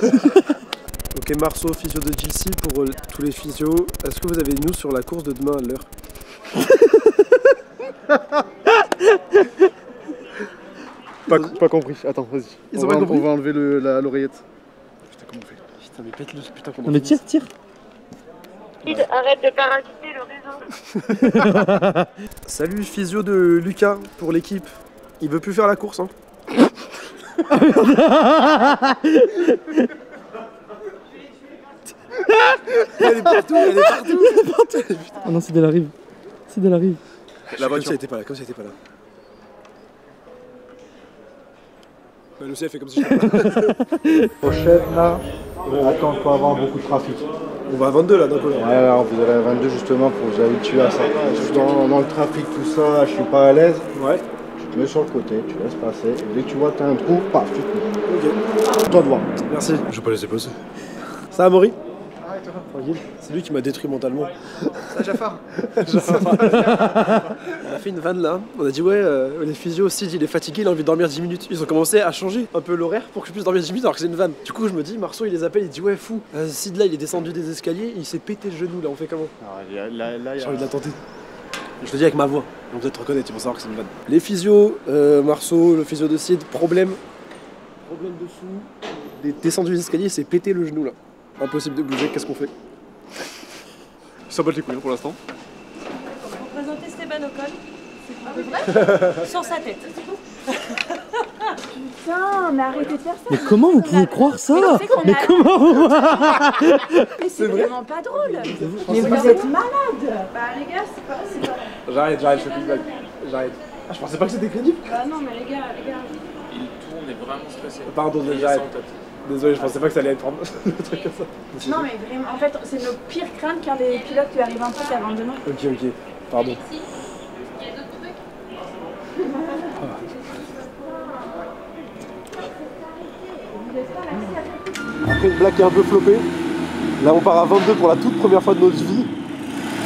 Ok, Marceau, physio de GC pour tous les physios. Est-ce que vous avez une news sur la course de demain à l'heure? Pas compris. Attends, vas-y. Ils ont pas compris. On va enlever l'oreillette. Putain, comment on fait? Putain, mais pète-le, putain, comment Non mais tire. Arrête de parasiter le réseau. Salut, physio de Lucas pour l'équipe. Il veut plus faire la course, hein. Elle est partout. Oh non, Sid elle arrive. La voiture, ça était pas là, comme ça était pas là. Bah, le CF fait comme si j'étais pas là. Prochaine là. Attends, faut avoir beaucoup de trafic. On va à 22 là, d'un coup. Ouais, là, on vous allez à 22 justement pour vous habituer à ça. Dans le trafic, tout ça, je suis pas à l'aise. Ouais. Tu te mets sur le côté, tu laisses passer. Et dès que tu vois que t'as un trou, paf, tu te mets. Ok. Toi de voir. Merci. Je vais pas laisser passer. Ça va, Maury? Tranquille. C'est lui qui m'a détruit mentalement. Ça, Jafar. On a fait une vanne là. On a dit ouais, les physios, Sid il est fatigué, il a envie de dormir 10 minutes. Ils ont commencé à changer un peu l'horaire pour que je puisse dormir 10 minutes alors que c'est une vanne. Du coup je me dis, Marceau il les appelle, il dit ouais fou. Sid là il est descendu des escaliers, il s'est pété le genou là, on fait comment? J'ai envie de la tenter. Je le dis avec ma voix, ils vont peut-être reconnaître, ils vont savoir que c'est une vanne. Les physios, Marceau, le physio de Sid, problème dessous, descendu des escaliers, il s'est pété le genou là. Impossible de bouger, qu'est-ce qu'on fait? Ça botte les couilles pour l'instant. Vous présentez Stéban Ocon. C'est vrai? Sur sa tête. Putain, mais arrêtez de faire ça. Mais comment vous pouvez croire ça? Mais comment? Mais c'est vraiment pas drôle. Mais vous êtes malade. Bah les gars, c'est pas... J'arrête, je fais plus de blague. J'arrête. Ah, je pensais pas que c'était crédible. Bah non, mais les gars. Il tourne, est vraiment stressé. Pardon, j'arrête. Désolé, je pensais pas que ça allait être le truc comme ça. Non, mais vraiment, en fait, c'est nos pires craintes quand les pilotes lui arrivent un truc avant demain. Ok, pardon. Après une blague qui est un peu flopée, là on part à 22 pour la toute première fois de notre vie.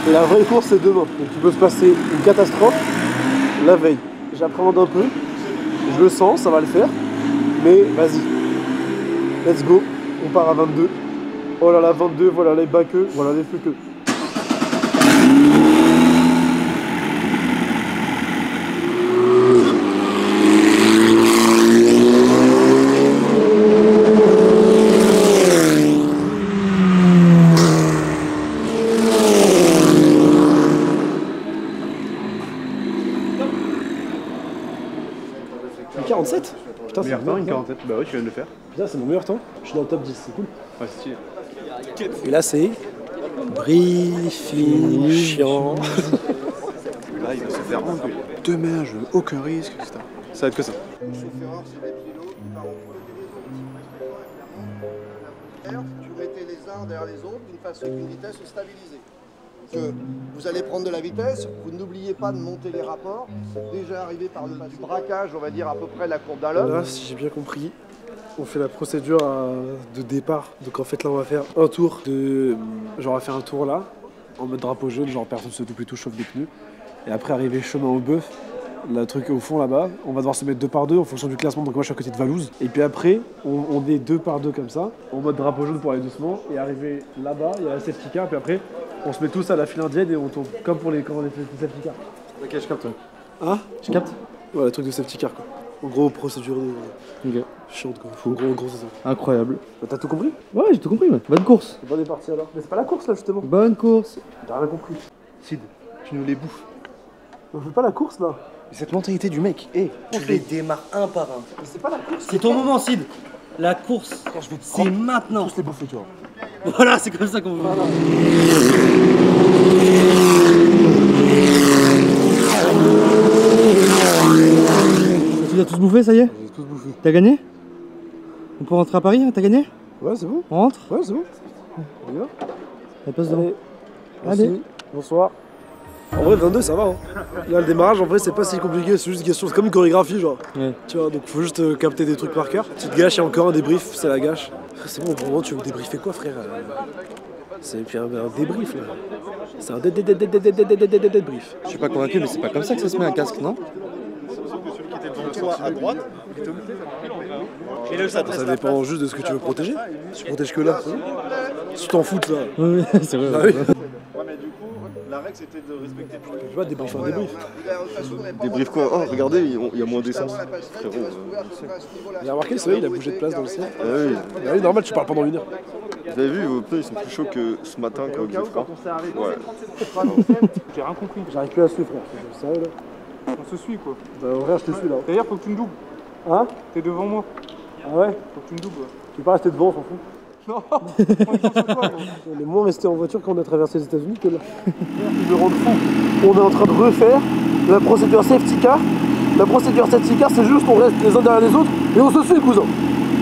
Et la vraie course c'est demain. Donc il peut se passer une catastrophe la veille. J'appréhende un peu, je le sens, ça va le faire. Mais vas-y, let's go, on part à 22. Oh là là, 22, voilà les bas queues, voilà les feux queues. Une 47? Putain, c'est Meilleur temps, une 47. Bah oui, tu viens de le faire. Putain, c'est mon meilleur temps. Je suis dans le top 10, c'est cool. Ouais, c'est stylé. Et là, c'est briefing chiant. Là, il va se faire engueuler. Demain, je veux aucun risque, etc. Ça va être que ça. Les chauffeurs, c'est des pilotes qui parlent tu mettais les uns derrière les autres d'une façon qu'une vitesse stabilisée. Que vous allez prendre de la vitesse, vous n'oubliez pas de monter les rapports. Déjà arrivé par le bas du braquage, on va dire à peu près la courbe d'un lot. Là, si j'ai bien compris, on fait la procédure de départ. Donc en fait, là, on va faire un tour de... Genre, on va faire un tour là, en mode drapeau jaune, genre personne se double et tout, chauffe des pneus. Et après, arriver chemin au bœuf, le truc au fond là-bas, on va devoir se mettre 2 par 2 en fonction du classement. Donc moi, je suis à côté de Valouz. Et puis après, on est 2 par 2 comme ça, en mode drapeau jaune pour aller doucement. Et arriver là-bas, il y a la safety car. Puis après, on se met tous à la file indienne et on tourne comme pour quand on fait les safety car. Ok, je capte. Hein? Je capte? Ouais, le truc de safety car quoi. En gros, procédure de... Ok. Chiante quoi. En gros, c'est ça. Incroyable. Bah, t'as tout compris? Ouais, j'ai tout compris, ouais. Bonne course. Bonne partie alors. Mais c'est pas la course là justement. Bonne course. T'as rien compris. Sid, tu nous les bouffes. On fait pas la course là. Cette mentalité du mec, hé, Tu les démarres un par un. Mais c'est pas la course. C'est ton moment, Sid. La course, c'est maintenant. Tous les bouffer, tu vois. Voilà, c'est comme ça qu'on veut. Voilà. Tu l'as tous bouffé, ça y est? J'ai tous bouffé. T'as gagné? On peut rentrer à Paris, hein? T'as gagné? Ouais, c'est bon. On rentre? Ouais, c'est bon. On y va. La place devant. Merci. Allez. Bonsoir. En vrai, 22, ça va. Hein. Là, le démarrage, en vrai, c'est pas si compliqué. C'est juste une question. C'est comme une chorégraphie, genre. Ouais. Tu vois, donc faut juste capter des trucs par cœur. Petite gâche, il y a encore un débrief, c'est la gâche. C'est bon, pour moi, tu veux débriefer quoi, frère? C'est puis un débrief, là. C'est un débrief. Je suis pas convaincu, mais c'est pas comme ça que ça se met un casque, non? Toi à droite. Ça dépend juste de ce que tu veux protéger. Si tu protèges que là, si tu t'en fous là. Oui, c'est vrai. Ah oui. Ouais, mais du coup, l'arrêt règle c'était de respecter tout le monde. Je vois, débrief, un débrief. Débrief quoi? Oh, regardez, il y a moins d'essence. Frérot, Il a remarqué, c'est vrai, il a bougé de place dans le ciel. ah oui. Ah oui, normal, tu parles pendant 1 heure. Vous avez vu, vos pneus ils sont plus chauds que ce matin quand il faisait froid. Ouais. J'ai rien compris. J'arrive plus à suivre, frère. C'est sérieux là. On se suit quoi. Bah, frère, je te suis là. D'ailleurs, faut que tu me doubles. Hein? T'es devant moi. Ah ouais? Faut que tu me doubles. Tu peux pas rester devant, on s'en fout. Non. On est moins resté en voiture quand on a traversé les États-Unis que là. Ils me rendent fou. On est en train de refaire la procédure safety car. La procédure safety car, c'est juste on reste les uns derrière les autres et on se suit, cousin.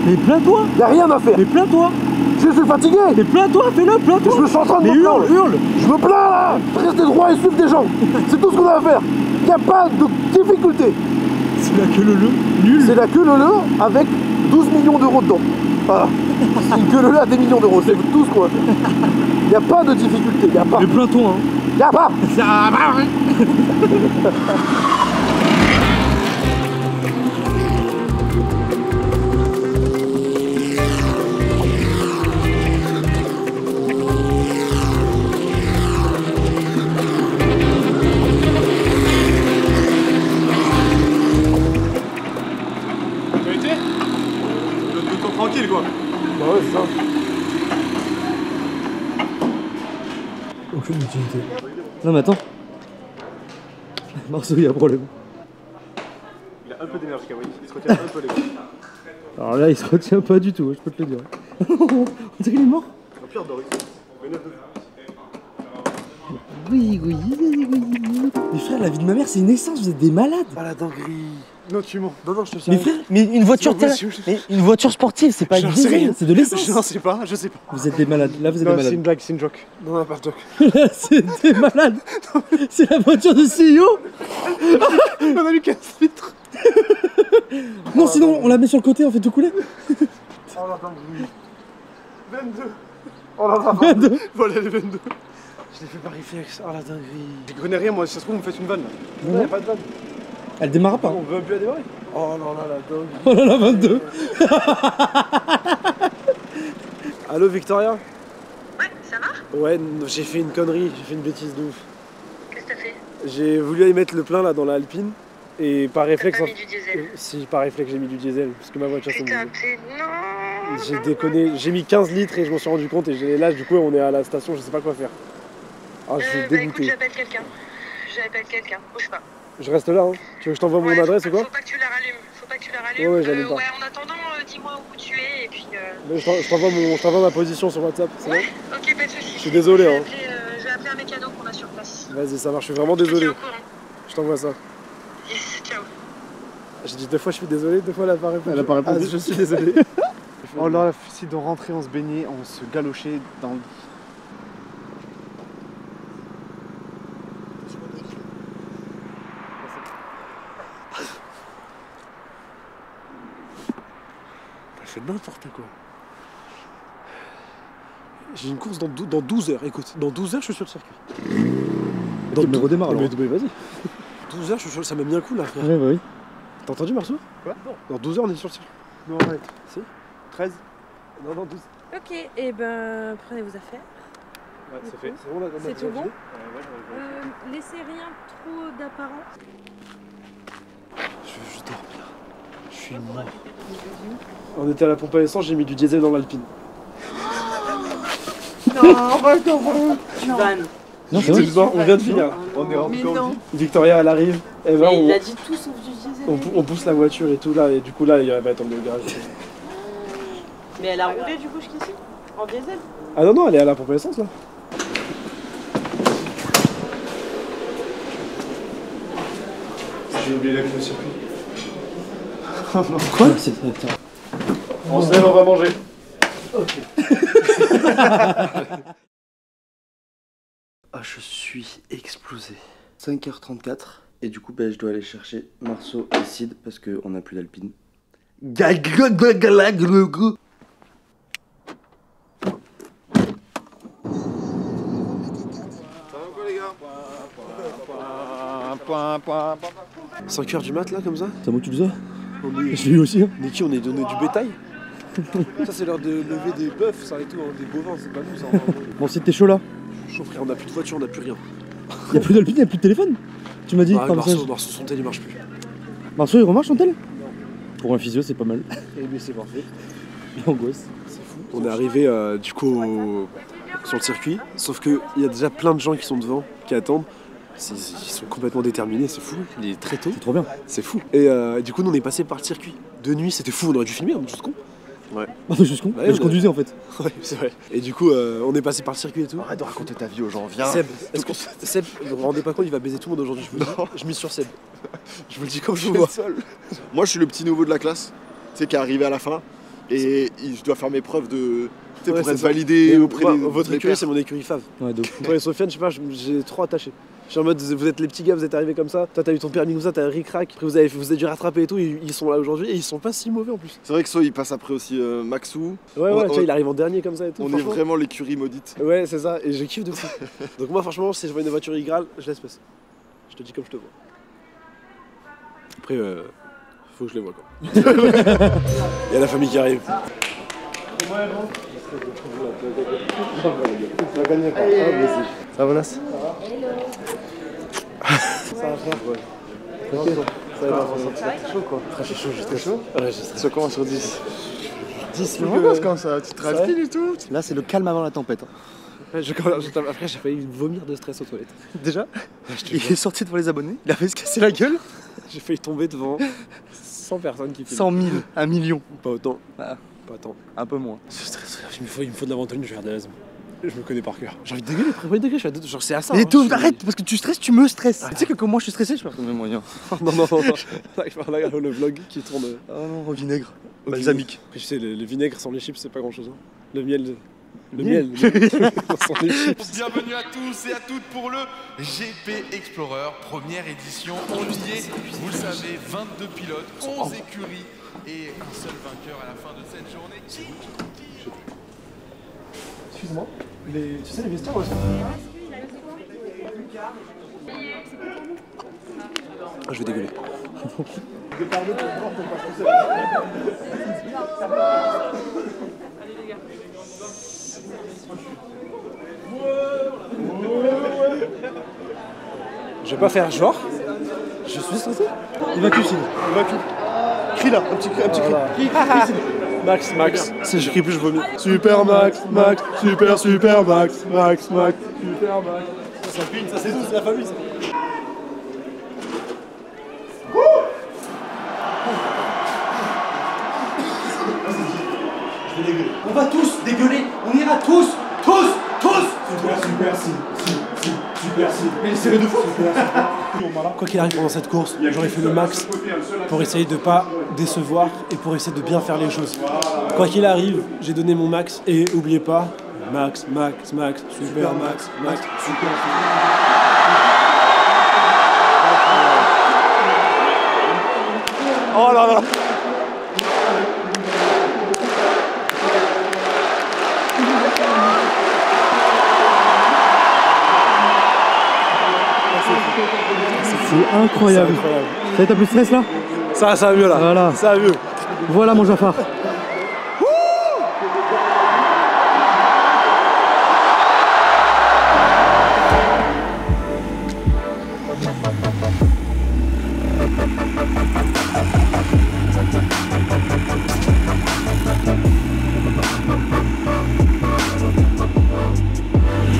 Mais plains-toi. Y'a rien à faire. Mais plains-toi. Je suis fatigué. Mais plains-toi, fais-le, plains-toi. Je me suis en train de me plaindre. Hurle. Je me plains là. Rester droit et suivre des gens. C'est tout ce qu'on a à faire. Y'a pas de difficulté. C'est la queue leu, nul. C'est la queue leu avec 12 millions d'euros dedans. Voilà. C'est une queue leu à des millions d'euros. C'est tout ce qu'on a fait. Y'a pas de difficulté. Y'a pas. Mais plains-toi, hein. Y'a pas. Tranquille quoi. Bah ouais, c'est ça. Aucune utilité. Non mais attends. Marceau, il y a un problème. Il a un peu d'énergie, Kawhi. Il se retient un peu les gars. Alors là, il se retient pas du tout, je peux te le dire. On dirait qu'il est mort. Au pire, Doris. Oui. Mais frère, la vie de ma mère, c'est une essence, vous êtes des malades. Ah la dinguerie. Non, tu mens. Non, je te sais. Mais frère, mais une voiture, mais une voiture sportive, c'est pas une diesel, c'est de l'essence. Je sais pas, je sais pas. Vous êtes des malades, là vous êtes des C'est malades. une blague, c'est une joke. Non, pas de joke. Là, c'est des malades. C'est la voiture de CEO. On a lu 15 litres. Non, sinon on la met sur le côté, on fait tout couler. Oh la dinguerie. 22. Oh la dinguerie. 22. Voilà les 22. Je l'ai fait par réflexe. Oh la dinguerie. Je connais rien moi, si ça se trouve, vous me faites une vanne là. Non, y'a pas de vanne. Elle démarre pas. On veut plus la démarrer. Oh non, là, la dinguerie. Oh là là, 22. Allô Victoria? Ouais, ça va? Ouais, j'ai fait une connerie, j'ai fait une bêtise de ouf. Qu'est-ce que t'as fait? J'ai voulu aller mettre le plein là dans la Alpine et par réflexe. T'as pas mis du diesel? Si, par réflexe j'ai mis du diesel parce que ma voiture c'est Putain, diesel. non. J'ai déconné, j'ai mis 15 litres et je m'en suis rendu compte et là du coup on est à la station, je sais pas quoi faire. Ah, je suis Bah écoute, dégoûté. j'appelle quelqu'un. Bouge pas. Je reste là, hein. Tu veux que je t'envoie mon adresse ou quoi? Faut pas que tu la rallumes. Ouais, j'allume pas. Ouais, en attendant, dis-moi où tu es et puis. Mais je t'envoie ma position sur WhatsApp, c'est bon? Ok, pas de soucis. Je suis désolé, hein. Je vais appeler un mécano qu'on a sur place. Vas-y, ça marche, je suis vraiment désolé. Je t'envoie ça. Yes, ciao. J'ai dit 2 fois je suis désolé, 2 fois elle a pas répondu. Elle a pas répondu. Ah, je suis désolé. Oh là, si de rentrer, on se baignait, on se galochait dans le lit. T'as fait n'importe quoi. J'ai une course dans 12 heures, écoute. Dans 12 heures, je suis sur le circuit. Mais redémarre alors. Mais vas-y. 12 heures, ça m'a mis un coup là, frère. Ouais, bah oui. T'as entendu, Marceau? Quoi? Dans 12 heures, on est sur le circuit. Non, arrête. Si? 13? Non, 12. Ok, et ben prenez vos affaires. Ouais, c'est fait. C'est bon, là, C'est tout bon? Ouais, Laissez rien trop d'apparent. Je dors bien. Je suis mort. On était à la pompe à essence, j'ai mis du diesel dans l'Alpine. Non, tu vannes. Non, C'est le soir, on vient de finir. On est rentré Mais non. Victoria, elle arrive. Elle va, Il a dit tout sauf du diesel. on pousse la voiture et tout là, et du coup là, elle va tomber au garage. Mais elle a roulé du coup jusqu'ici? En diesel? Ah non, non, elle est à la pompe à essence là. J'ai oublié la clé au circuit. Quoi? On se lève, on va manger. Ah, je suis explosé. 5h34. Et du coup, ben, je dois aller chercher Marceau et Sid parce qu'on n'a plus d'Alpine. Point. 5h du mat là, comme ça? C'est moi qui le faisais. Je Je l'ai eu aussi. Hein. Mais qui on est donné du bétail? Ça c'est l'heure de lever des bœufs, ça et tout, hein, des bovins, c'est pas nous ça. Bon, si t'es chaud là. Chaud frère, on a plus de voiture, on a plus rien. Y'a plus d'Alpine, y'a plus de téléphone. Tu m'as dit Ah, par message. Marceau, son tel il marche plus. Marceau, il remarche son tel? Pour un physio, c'est pas mal. Et lui, c'est parfait. L'angoisse. C'est fou. On est arrivé du coup sur le circuit, sauf qu'il y a déjà plein de gens qui sont devant, qui attendent. Ils sont complètement déterminés, c'est fou. Il est très tôt. C'est trop bien. C'est fou. Et du coup, nous, on est passé par le circuit. De nuit, c'était fou, on aurait dû filmer, on est juste con. Ouais. Non, mais juste con. Ouais, je conduisais en fait. Ouais, c'est vrai. Et du coup, on est passé par le circuit et tout. Arrête de raconter ta vie aux gens, viens. Seb, Seb, vous vous rendez pas compte, il va baiser tout le monde aujourd'hui, je vous le dis. Je mise sur Seb. Je vous le dis comme je vous vois. Moi, je suis le petit nouveau de la classe, tu sais, qui est arrivé à la fin. Et je dois faire mes preuves de. Tu sais, pour être validé auprès de votre écurie, c'est mon écurie fave. Ouais, donc. Ouais, Sofiane, je sais pas, j'ai trop attaché. Je suis en mode, vous êtes les petits gars, vous êtes arrivés comme ça. Toi, t'as eu ton permis comme ça, t'as un ric-rac. Après, vous avez dû rattraper et tout. Ils sont là aujourd'hui et ils sont pas si mauvais en plus. C'est vrai que So, il passe après aussi Maxou. Ouais, tu vois, il arrive en dernier comme ça et tout. On est vraiment l'écurie maudite. Ouais, c'est ça, et je kiffe de fou. Donc, moi, franchement, si je vois une voiture Igral, je laisse passer. Je te dis comme je te vois. Après, faut que je les vois quoi. Il y a la famille qui arrive. Tu vas gagner pas. Ça va, Nas? Ça va faire quoi? Ça va faire chaud quoi. Très chaud, juste chaud. Ouais, Ça commence sur 10. 10 minutes comme ça, tu te transpires et tout. Là, c'est le calme avant la tempête. Après, j'ai failli vomir de stress aux toilettes. Déjà, il est sorti devant les abonnés, il a failli se casser la gueule. J'ai failli tomber devant 100 personnes qui filment. 100 000, 1 million. Pas autant. Ah. Pas tant. Un peu moins. Je suis stressé, il me faut de la ventoline, je vais faire de l'asthme. Je me connais par cœur. J'ai envie de dégueuler, je suis à deux, genre c'est à ça. Mais hein, tout, arrête, parce que tu stresses, tu me stresses. Ah. Tu sais que comme moi je suis stressé, je perds mes moyens. non. Là, le vlog qui tourne. Oh non, au vinaigre. Balsamique. Après, tu sais, le vinaigre sans les chips, c'est pas grand chose. Hein. Le miel. Le miel sans les chips. Bienvenue à tous et à toutes pour le GP Explorer, première édition. On y est, vous le savez, 22 pilotes, 11 écuries et un seul vainqueur à la fin de cette journée. Excuse-moi, tu sais les vestiaires où est-ce que... je vais dégueuler. Je vais pas faire genre. Je suis stressé. Évacue, Sid. Évacue. Crie là, un petit cri. Crie, Sid. Max. Si je crie plus, je vomis. Super Max, super Max, super Max. Ça pine, ça c'est tout, c'est la famille ça. Je vais dégueuler. On va tous dégueuler, on ira tous. Super, mais les séries de fou. Quoi qu'il arrive pendant cette course, j'aurais fait le max pour essayer de pas décevoir et pour essayer de bien faire les choses. Quoi qu'il arrive, j'ai donné mon max et oubliez pas, Max, super Max. Oh là là. C'est incroyable. Ça va, t'as plus de stress là? Ça va mieux là. Voilà. Ça va mieux. Voilà mon Jafar.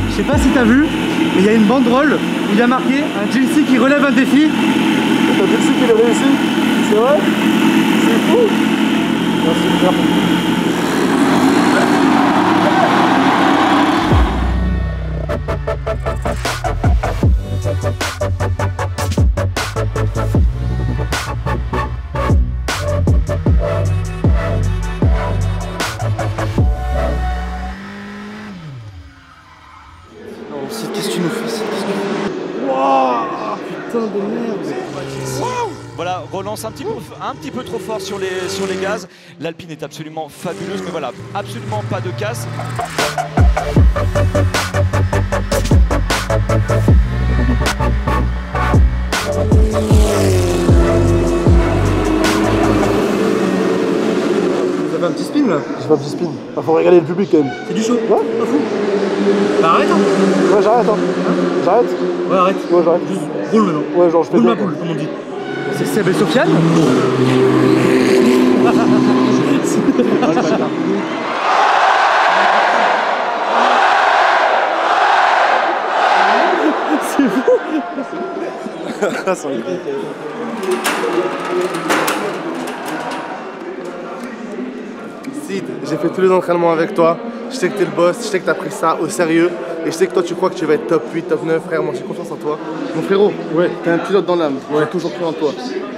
Je sais pas si t'as vu, mais il y a une banderole où il y a marqué un Chelsea qui relève un défi. T'as Chelsea qui l'a réussi? C'est vrai? C'est fou! Merci, Qu'est-ce que tu nous fais? Waouh! Putain de merde! Voilà, relance un petit peu trop fort sur les gaz. L'Alpine est absolument fabuleuse, mais voilà, absolument pas de casse. Vous avez un petit spin là? J'ai pas un petit spin. Faut regarder le public quand même. C'est du show? Ouais, pas fou. Bah arrête hein. Ouais, j'arrête hein. J'arrête. Ouais, arrête. Ouais, j'arrête. Juste roule maintenant. Ouais, genre je fais roule ma quoi. poule, comme on dit. C'est Seb et Sofiane. C'est fou. Sid, j'ai fait tous les entraînements avec toi. Je sais que t'es le boss, je sais que t'as pris ça au sérieux. Et je sais que toi tu crois que tu vas être top 8, top 9, frère. Moi j'ai confiance en toi. Mon frérot, ouais, t'es un pilote dans l'âme. J'ai toujours cru en toi.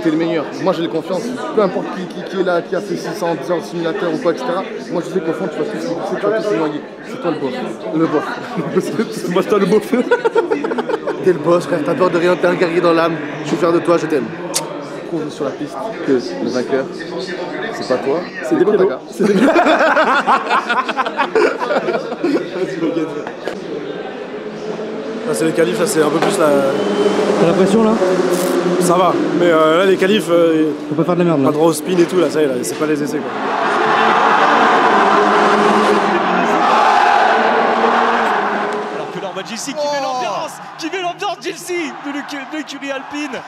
T'es le meilleur. Moi j'ai confiance. Peu importe qui est là, qui a fait 600 heures de simulateur ou quoi, etc. Moi je sais qu'au fond tu vas tous les noyer. C'est toi le boss. Le boss. Moi c'est toi le boss. T'es le boss, frère. T'as peur de rien, t'es un guerrier dans l'âme. Je suis fier de toi, je t'aime. Prouve sur la piste que le vainqueur, c'est pas toi, c'est des pilotes. C'est des pilotes. C'est les qualifs, là c'est un peu plus la... T'as la pression là? Ça va, mais là les qualifs... Faut pas faire de la merde là. Pas droit au spin et tout, là ça y est, là, c'est pas les essais quoi. Alors que là on voit Gilles qui met l'ambiance Gilles de l'écurie alpine.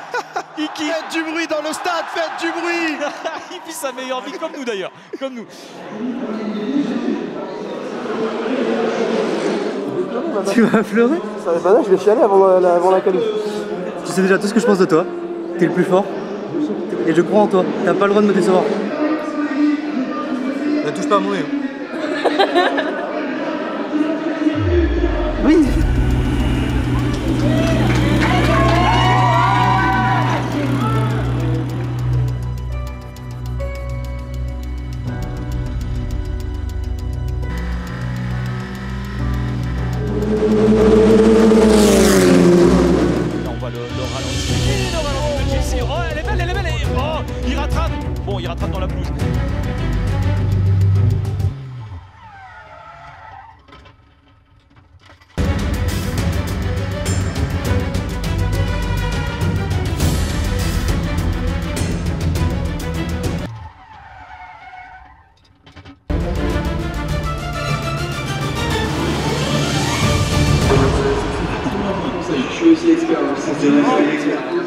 Faites du bruit dans le stade, faites du bruit. Il vit sa meilleure vie comme nous d'ailleurs, comme nous. Tu vas pleurer? Bah non, je vais chialer avant la qualif. Tu sais déjà tout ce que je pense de toi. T'es le plus fort. Et je crois en toi. T'as pas le droit de me décevoir. Ne touche pas à mon nez. Oui. On voit le ralenti. Le ralenti de Jesse. Oh, elle est belle, elle est belle. Oh, il rattrape. Bon, il rattrape dans la pelouse.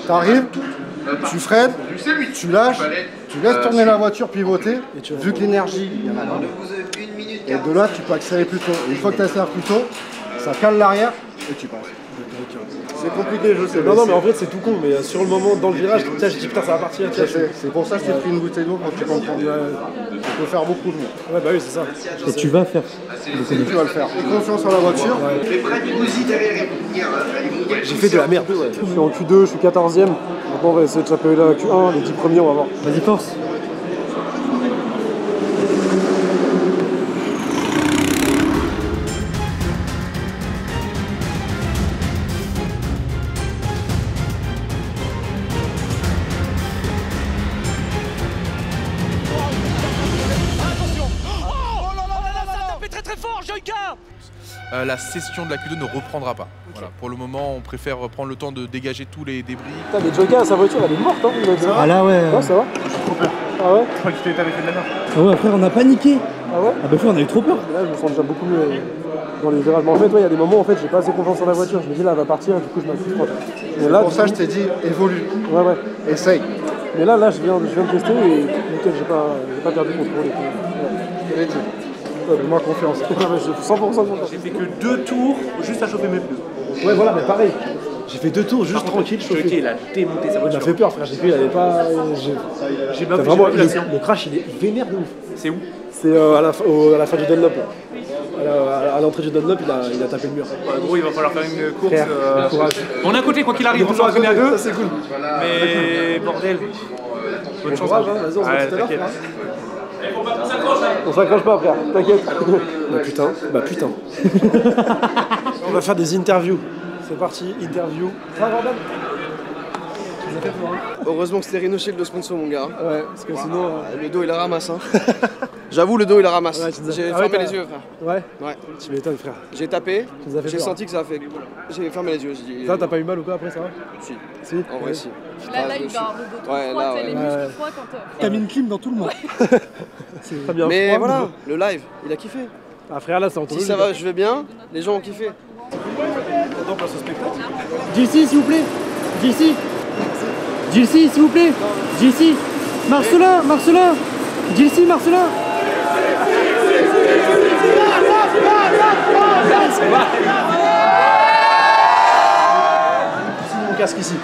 T'arrives, tu freines, tu lâches, tu laisses tourner la voiture, pivoter, et vu que l'énergie, il y en a dans et de là, tu peux accélérer plus tôt. Et une fois que tu accélères plus tôt, ça cale l'arrière et tu passes. C'est compliqué, je sais. Non, mais en fait c'est tout con, mais sur le moment, dans le virage, je dis putain ça va partir. C'est pour ça que je t'ai pris une bouteille d'eau pour que tu comprends. Tu peux faire beaucoup mieux. Ouais, bah oui, c'est ça. Et tu vas faire. Tu vas le faire. Et confiance en la voiture. J'ai fait de la merde. Je suis en Q2, je suis 14ème. Maintenant on va essayer de choper la Q1, les 10 premiers on va voir. Vas-y, force. La session de la Q2 ne reprendra pas. Voilà. Pour le moment, on préfère prendre le temps de dégager tous les débris. Putain, mais Joker, sa voiture, elle est morte, hein. Ah là, ouais. Ouais, ça va. Ah ouais. Je crois que tu t'avais fait de la merde. Ah ouais, frère, on a paniqué. Ah ouais. Ah bah frère, on a eu trop peur. Là, je me sens déjà beaucoup mieux dans les virages. Mais en fait, il y a des moments où en fait, j'ai pas assez confiance en la voiture. Je me dis là, elle va partir, du coup, je m'accroche pas. Et là, pour ça, je t'ai dit, évolue. Ouais. Essaye. Mais là, je viens de tester et nickel, j'ai pas perdu le contrôle. Je te l'ai dit. Fais-moi confiance. J'ai 100% confiance. J'ai fait que 2 tours juste à chauffer mes pneus. Ouais, voilà, mais pareil. J'ai fait 2 tours juste tranquille. Choqué, il a démonté sa Il voiture. m'a fait peur, frère. J'ai vu, il avait pas. J'ai pas vraiment vu la séance. le crash, il est vénère de ouf. C'est où? C'est à la fin du Dunlop. À l'entrée du Dunlop, il a tapé le mur. En gros, il va falloir faire une course. Courage. On a un côté, quoi qu'il arrive, on s'en entraîner à 2. Ça, c'est cool. Mais bordel. Bonne chance. Courage, hein. Vas-y, on se voit tout à l'heure, t'inquiète. On s'accroche pas, frère, t'inquiète. Bah putain. On va faire des interviews. C'est parti, interview. Ça va, Jordan? Heureusement que c'était Rhino Shield le sponsor, mon gars. Ouais, parce que sinon. Le dos il la ramasse. Hein. J'avoue, le dos il la ramasse. Ouais, j'ai fermé les yeux, frère. Ouais. Ouais. Tu m'étonnes, frère. J'ai tapé, j'ai peur. senti que ça a fait. J'ai fermé les yeux. Ça, t'as pas eu mal ou quoi après ça va? Si. Si. En vrai, si. Là, il va avoir le dos Ouais, froid, là, t'as les ouais. muscles froids quand T'as mis une clim dans tout le monde. Très bien. Mais froid, voilà, le live, il a kiffé. Ah frère, là c'est en Si ça va, je vais bien, les gens ont kiffé. On passe au spectacle. JC, s'il vous plaît. JC. JC, s'il vous plaît. JC. Marcelin, Marcelin. JC, Marcelin. Mon casque ici.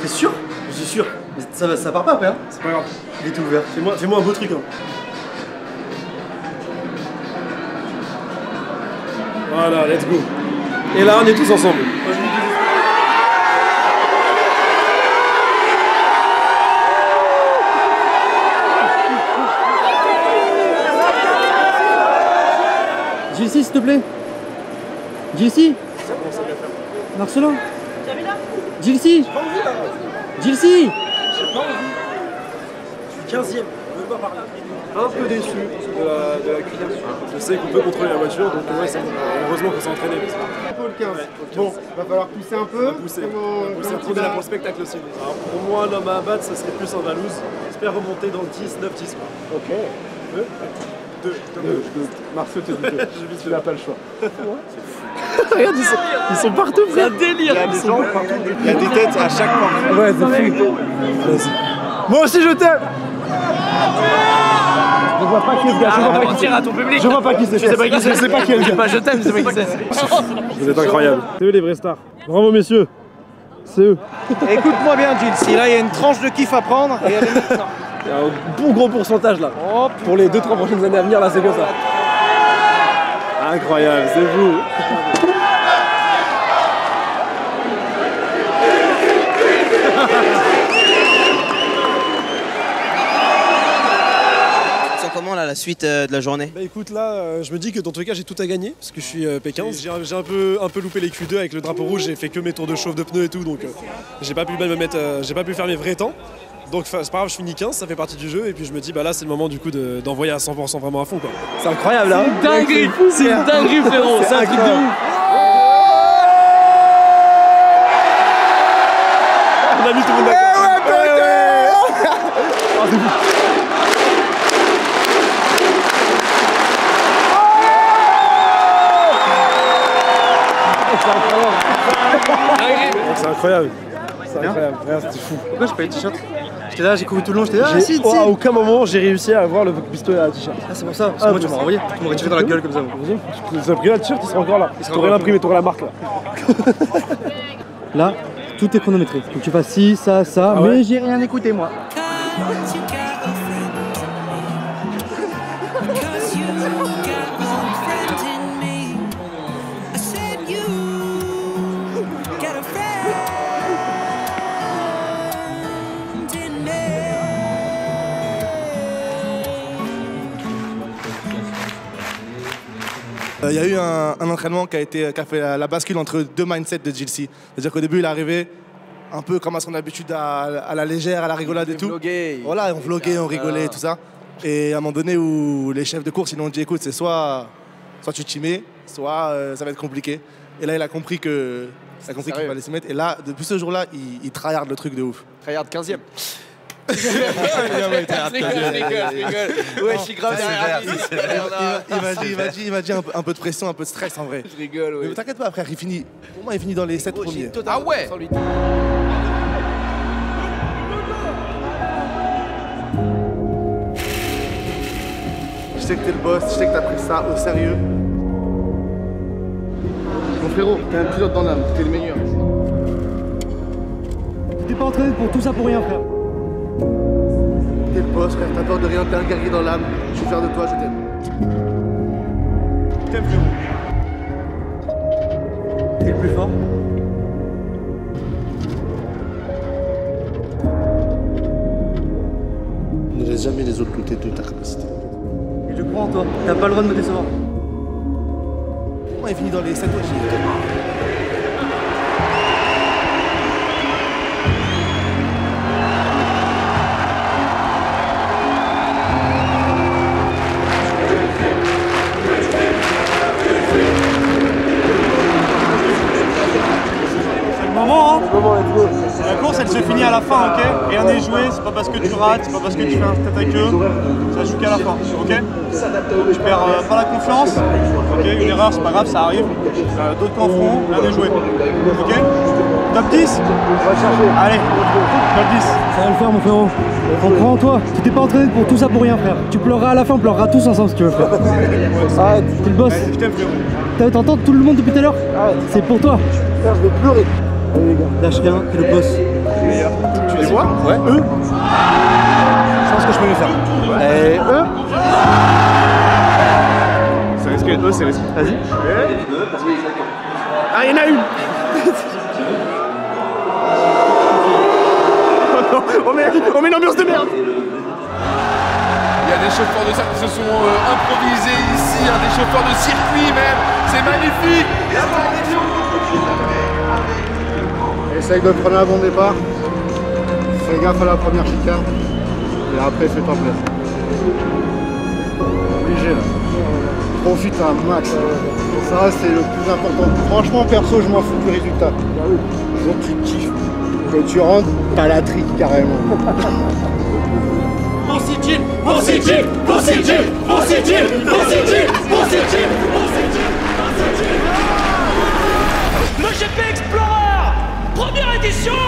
T'es sûr? Je suis sûr. Mais ça part pas après, hein? C'est pas grave. Il est tout ouvert. Fais-moi un beau truc. Hein. Voilà, let's go. Et là, on est tous ensemble. JC, s'il te plaît. JC. Marcelin. JC. JC. Je suis 15ème, je veux pas parler. Un peu déçu de la cuisine. Je sais qu'on peut contrôler la voiture, donc ouais, heureusement qu'on s'est entraîné. Un peu le 15. Bon, va falloir pousser un peu. Pousser un peu là pour le spectacle aussi. Alors pour moi, l'homme à abattre, ça serait plus en Valouse. J'espère remonter dans le 10, 9, 10. Ok. 2. Marceau te dit que tu n'as pas le choix. Regarde, ils sont partout, frère. Il y a des gens partout. Il y a des têtes à chaque fois. Ouais, c'est fou. Vas-y. Moi aussi, je t'aime. Je vois pas qui est ce gars. Je vois pas qui c'est. À ton public. Je vois pas qui c'est. Je sais pas qui c'est. Je sais pas qui est le gars. Je t'aime, je sais pas qui c'est. Vous êtes incroyables. C'est eux les vrais stars. Bravo, messieurs. C'est eux. Écoute-moi bien, Gilles. Si là, il y a une tranche de kiff à prendre, et elle est maintenant. Il y a un bon gros pourcentage là. Oh, pour les 2-3 prochaines années à venir, là, c'est comme ça. Incroyable, c'est fou. Comment là, la suite de la journée? Bah écoute là, je me dis que dans tous les cas j'ai tout à gagner parce que je suis P15. J'ai un peu loupé les Q2 avec le drapeau rouge, j'ai fait que mes tours de chauffe de pneus et tout, donc j'ai pas pu me mettre, j'ai pas pu faire mes vrais temps. Donc c'est pas grave, je finis 15, ça fait partie du jeu et puis je me dis bah là c'est le moment du coup d'envoyer à 100% vraiment à fond quoi. C'est incroyable là. C'est une dinguerie, c'est une dinguerie frérot, c'est un truc de ouf. On a mis tout le monde d'accord. Oh, c'est fou. C'est incroyable. C'est incroyable. C'était fou. Pourquoi j'ai pas eu de t-shirt? J'étais là, j'ai couru tout le long, j'étais là. À aucun moment j'ai réussi à avoir le pistolet à la t-shirt. Ah, c'est pour ça. Parce que moi, tu m'as renvoyé. Tu m'aurais tiré dans la gueule comme ça. Tu as pris la t-shirt, il sera encore là. T'aurais l'imprimé, t'aurais la marque là. Là, tout est chronométré. Faut que tu fasses ci, ça, ça. Mais j'ai rien écouté moi. Il y a eu un entraînement qui a fait la bascule entre deux mindsets de JC. C'est-à-dire qu'au début, il est arrivé un peu comme à son habitude à la légère, à la rigolade et tout. Voilà, on vloguait, on rigolait et tout ça. Et à un moment donné où les chefs de course, ils nous ont dit écoute, c'est soit tu t'y mets, soit ça va être compliqué. Et là, il a compris qu'il fallait s'y mettre. Et là, depuis ce jour-là, il tryhard le truc de ouf. Tryhard 15e. Je rigole. Ouais, je suis grave derrière. Il m'a dit un peu de pression, un peu de stress en vrai. Je rigole, oui. Mais t'inquiète pas, frère, pour moi, il finit dans les 7 premiers. Ah ouais. Je sais que t'es le boss, je sais que t'as pris ça au sérieux. Mon frérot, t'es un pilote dans l'âme, t'es le meilleur. T'es pas entraîné pour tout ça pour rien, frère. T'es le boss, frère, t'as peur de rien, t'es un guerrier dans l'âme. Je suis fier de toi, je t'aime. T'aimes, frérot. T'es le plus fort. Ne laisse jamais les autres douter de ta capacité. Et je crois en toi, t'as pas le droit de me décevoir. Moi, il finit dans les 7 premiers. La course elle se finit à la fin, ok? Et on est est joué, c'est pas parce que tu rates, c'est pas parce que tu fais un tête à queue, ça joue qu'à la fin, ok? Tu perds pas la confiance, ok? Une erreur, c'est pas grave, ça arrive. D'autres qu'en feront, rien n'est joué, ok? Top 10? Allez, top 10. Ça va le faire mon frérot. On croit en toi. Tu t'es pas entraîné pour tout ça pour rien frère. Tu pleureras à la fin, on pleurera tous ensemble si tu veux frère. Arrête, t'es le boss. Je t'aime frérot. T'entends tout le monde depuis tout à l'heure? C'est pour toi. Frère, je vais pleurer. Allez les gars, lâche rien, t'es le boss. Tu les vois? Ouais. Eux? Je pense que je peux les faire. Et eux? C'est risqué, eux c'est risqué. Vas-y. Ah, il y en a une. On met l'ambiance de merde. Il y a des chauffeurs de ça qui se sont improvisés ici, des chauffeurs de circuit même. C'est magnifique. Essaye de prendre un bon départ. Fais gaffe à la première chicane. Et après, fais-toi plaisir. Obligé là. Profite un max. Ça, c'est le plus important. Franchement, perso, je m'en fous du résultat. Je veux que tu kiffes. Que tu rentres, t'as la trique carrément. Positif, positif, positif, positif, positif, positif, positif. Le GP Explorer, première édition.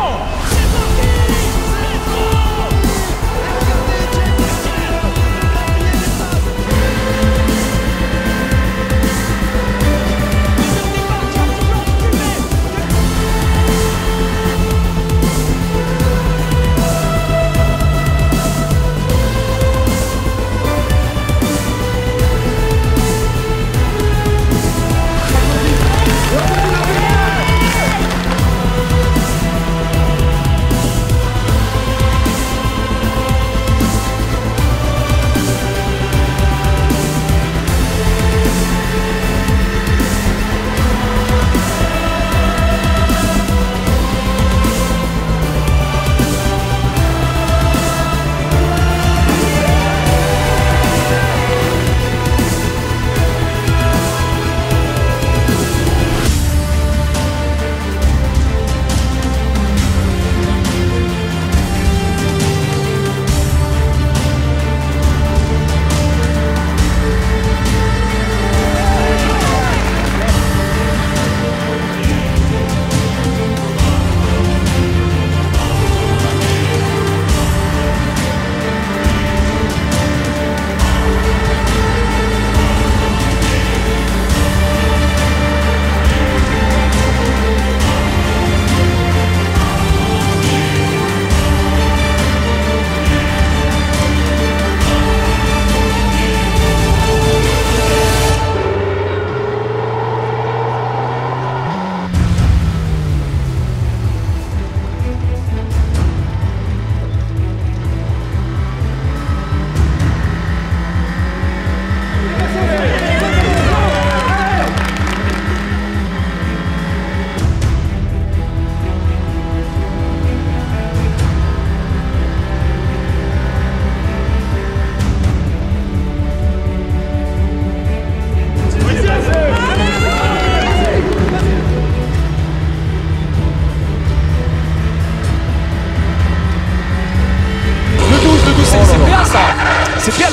C'est bien.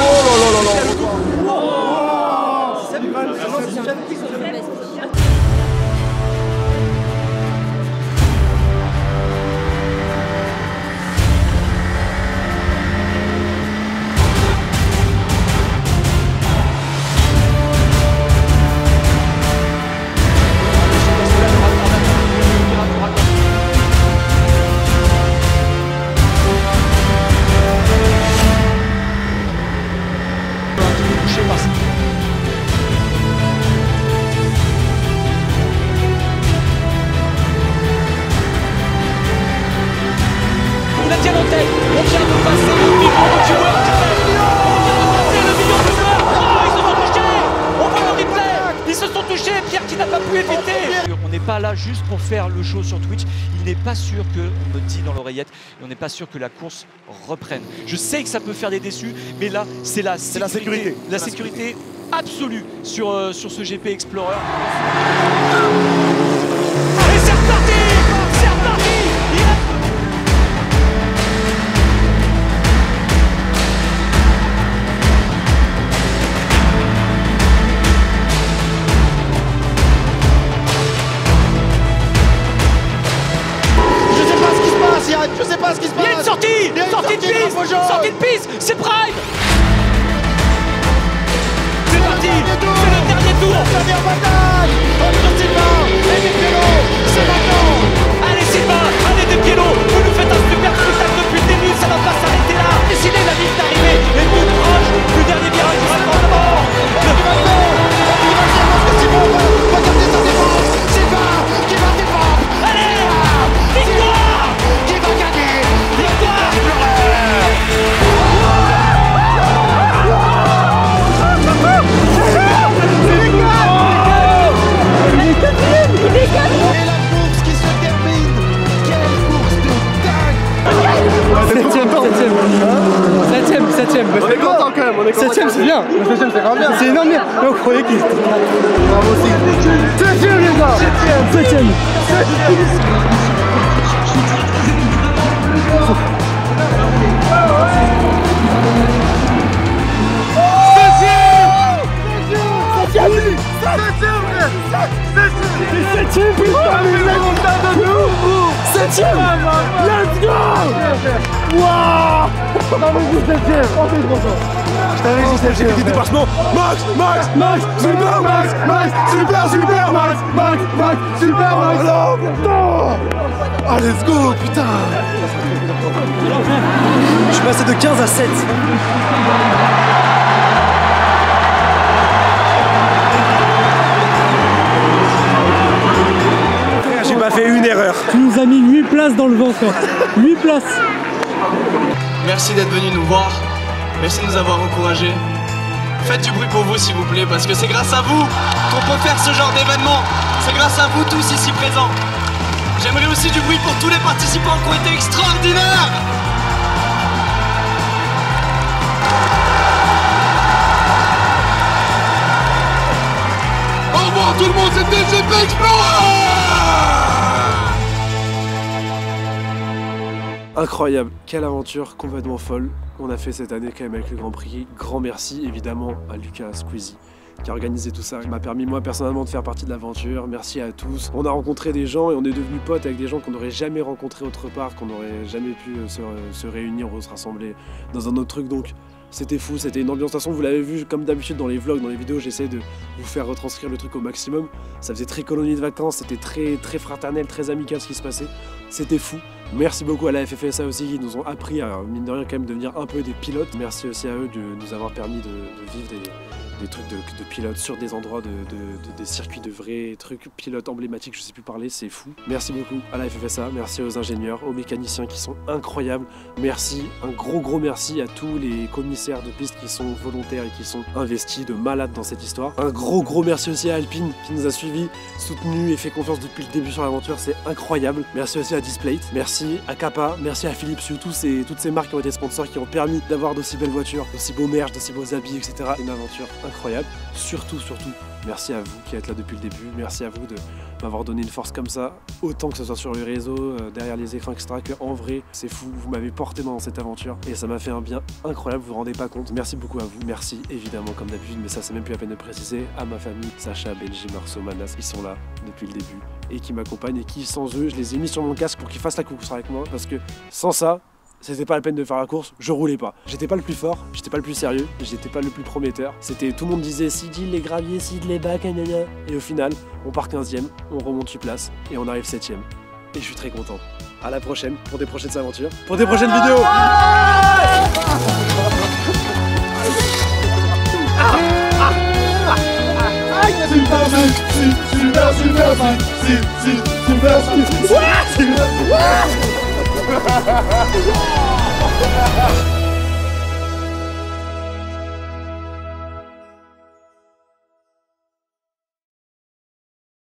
On n'est pas là juste pour faire le show sur Twitch. Il n'est pas sûr que, on me dit dans l'oreillette, on n'est pas sûr que la course reprenne. Je sais que ça peut faire des déçus, mais là, c'est la sécurité. La sécurité absolue sur ce GP Explorer. Et c'est reparti! C'est reparti! Sortez de piste, c'est Prime. C'est parti, c'est le dernier tour. Dernière bataille entre Sylvain et Despiello. C'est maintenant. Allez Sylvain, allez Despiello, vous nous faites un super spectacle depuis le début, ça va pas s'arrêter là. Décidez, la ligne d'arrivée est toute proche du dernier virage du raccordement. Qui va défendre. Allez, victoire. Qui va gagner. Victoire. Et la course qui se termine. Quelle course de dingue. 7ème. On est content quand même, on est content. 7ème, c'est bien. 7ème, c'est grave bien. C'est énorme. Mais on croyait qu'il était. Bravo aussi. 7ème, les gars. 7ème. Septième. Let's go. Waouh. Je t'avais dit 7ème. Je t'avais dit 7ème. Des dépassements. Max, super Max, super Max, super Max. Alors, putain. Ah, let's go, putain. Je suis passé de 15 à 7. J'ai pas fait une erreur. Tu nous as mis 8 places dans le vent, frère. 8 places. Merci d'être venu nous voir. Merci de nous avoir encouragés. Faites du bruit pour vous, s'il vous plaît, parce que c'est grâce à vous qu'on peut faire ce genre d'événement. C'est grâce à vous tous ici présents. J'aimerais aussi du bruit pour tous les participants qui ont été extraordinaires. Au revoir tout le monde, c'était le GP Explorer. Incroyable, quelle aventure complètement folle qu'on a fait cette année quand même avec le Grand Prix. Grand merci évidemment à Lucas Squeezie qui a organisé tout ça. Il m'a permis moi personnellement de faire partie de l'aventure. Merci à tous. On a rencontré des gens et on est devenus potes avec des gens qu'on n'aurait jamais rencontrés autre part, qu'on n'aurait jamais pu se réunir ou se rassembler dans un autre truc. Donc c'était fou, c'était une ambiance. De toute façon, vous l'avez vu comme d'habitude dans les vlogs, dans les vidéos, j'essaie de vous faire retranscrire le truc au maximum. Ça faisait très colonie de vacances, c'était très fraternel, très amical ce qui se passait. C'était fou. Merci beaucoup à la FFSA aussi qui nous ont appris à, mine de rien, quand même devenir un peu des pilotes. Merci aussi à eux de nous avoir permis de vivre des trucs de pilotes sur des endroits, des circuits de vrais trucs pilotes emblématiques, je sais plus parler, c'est fou. Merci beaucoup à la FFSA, merci aux ingénieurs, aux mécaniciens qui sont incroyables. Merci, un gros merci à tous les commissaires de piste qui sont volontaires et qui sont investis de malades dans cette histoire. Un gros merci aussi à Alpine qui nous a suivis, soutenu et fait confiance depuis le début sur l'aventure, c'est incroyable. Merci aussi à Displate, merci à Kappa, merci à Philips Hue, toutes ces marques qui ont été sponsors, qui ont permis d'avoir d'aussi belles voitures, d'aussi beaux merch, d'aussi beaux habits, etc. Une aventure incroyable. Surtout, merci à vous qui êtes là depuis le début. Merci à vous de m'avoir donné une force comme ça, autant que ce soit sur les réseaux, derrière les écrans, etc. Que en vrai, c'est fou. Vous m'avez porté dans cette aventure et ça m'a fait un bien incroyable. Vous vous rendez pas compte. Merci beaucoup à vous. Merci évidemment, comme d'habitude, mais ça c'est même plus la peine de préciser, à ma famille, Sacha, Benji, Marceau, Manas, ils sont là depuis le début et qui m'accompagnent et qui, sans eux, je les ai mis sur mon casque pour qu'ils fassent la course avec moi parce que sans ça, c'était pas la peine de faire la course, je roulais pas. J'étais pas le plus fort, j'étais pas le plus sérieux, j'étais pas le plus prometteur. C'était, tout le monde disait Sid les graviers, Sid les bacs, nanana. Et au final, on part 15ème, on remonte 8 places et on arrive 7ème. Et je suis très content. À la prochaine pour des prochaines aventures, pour des prochaines vidéos. Super.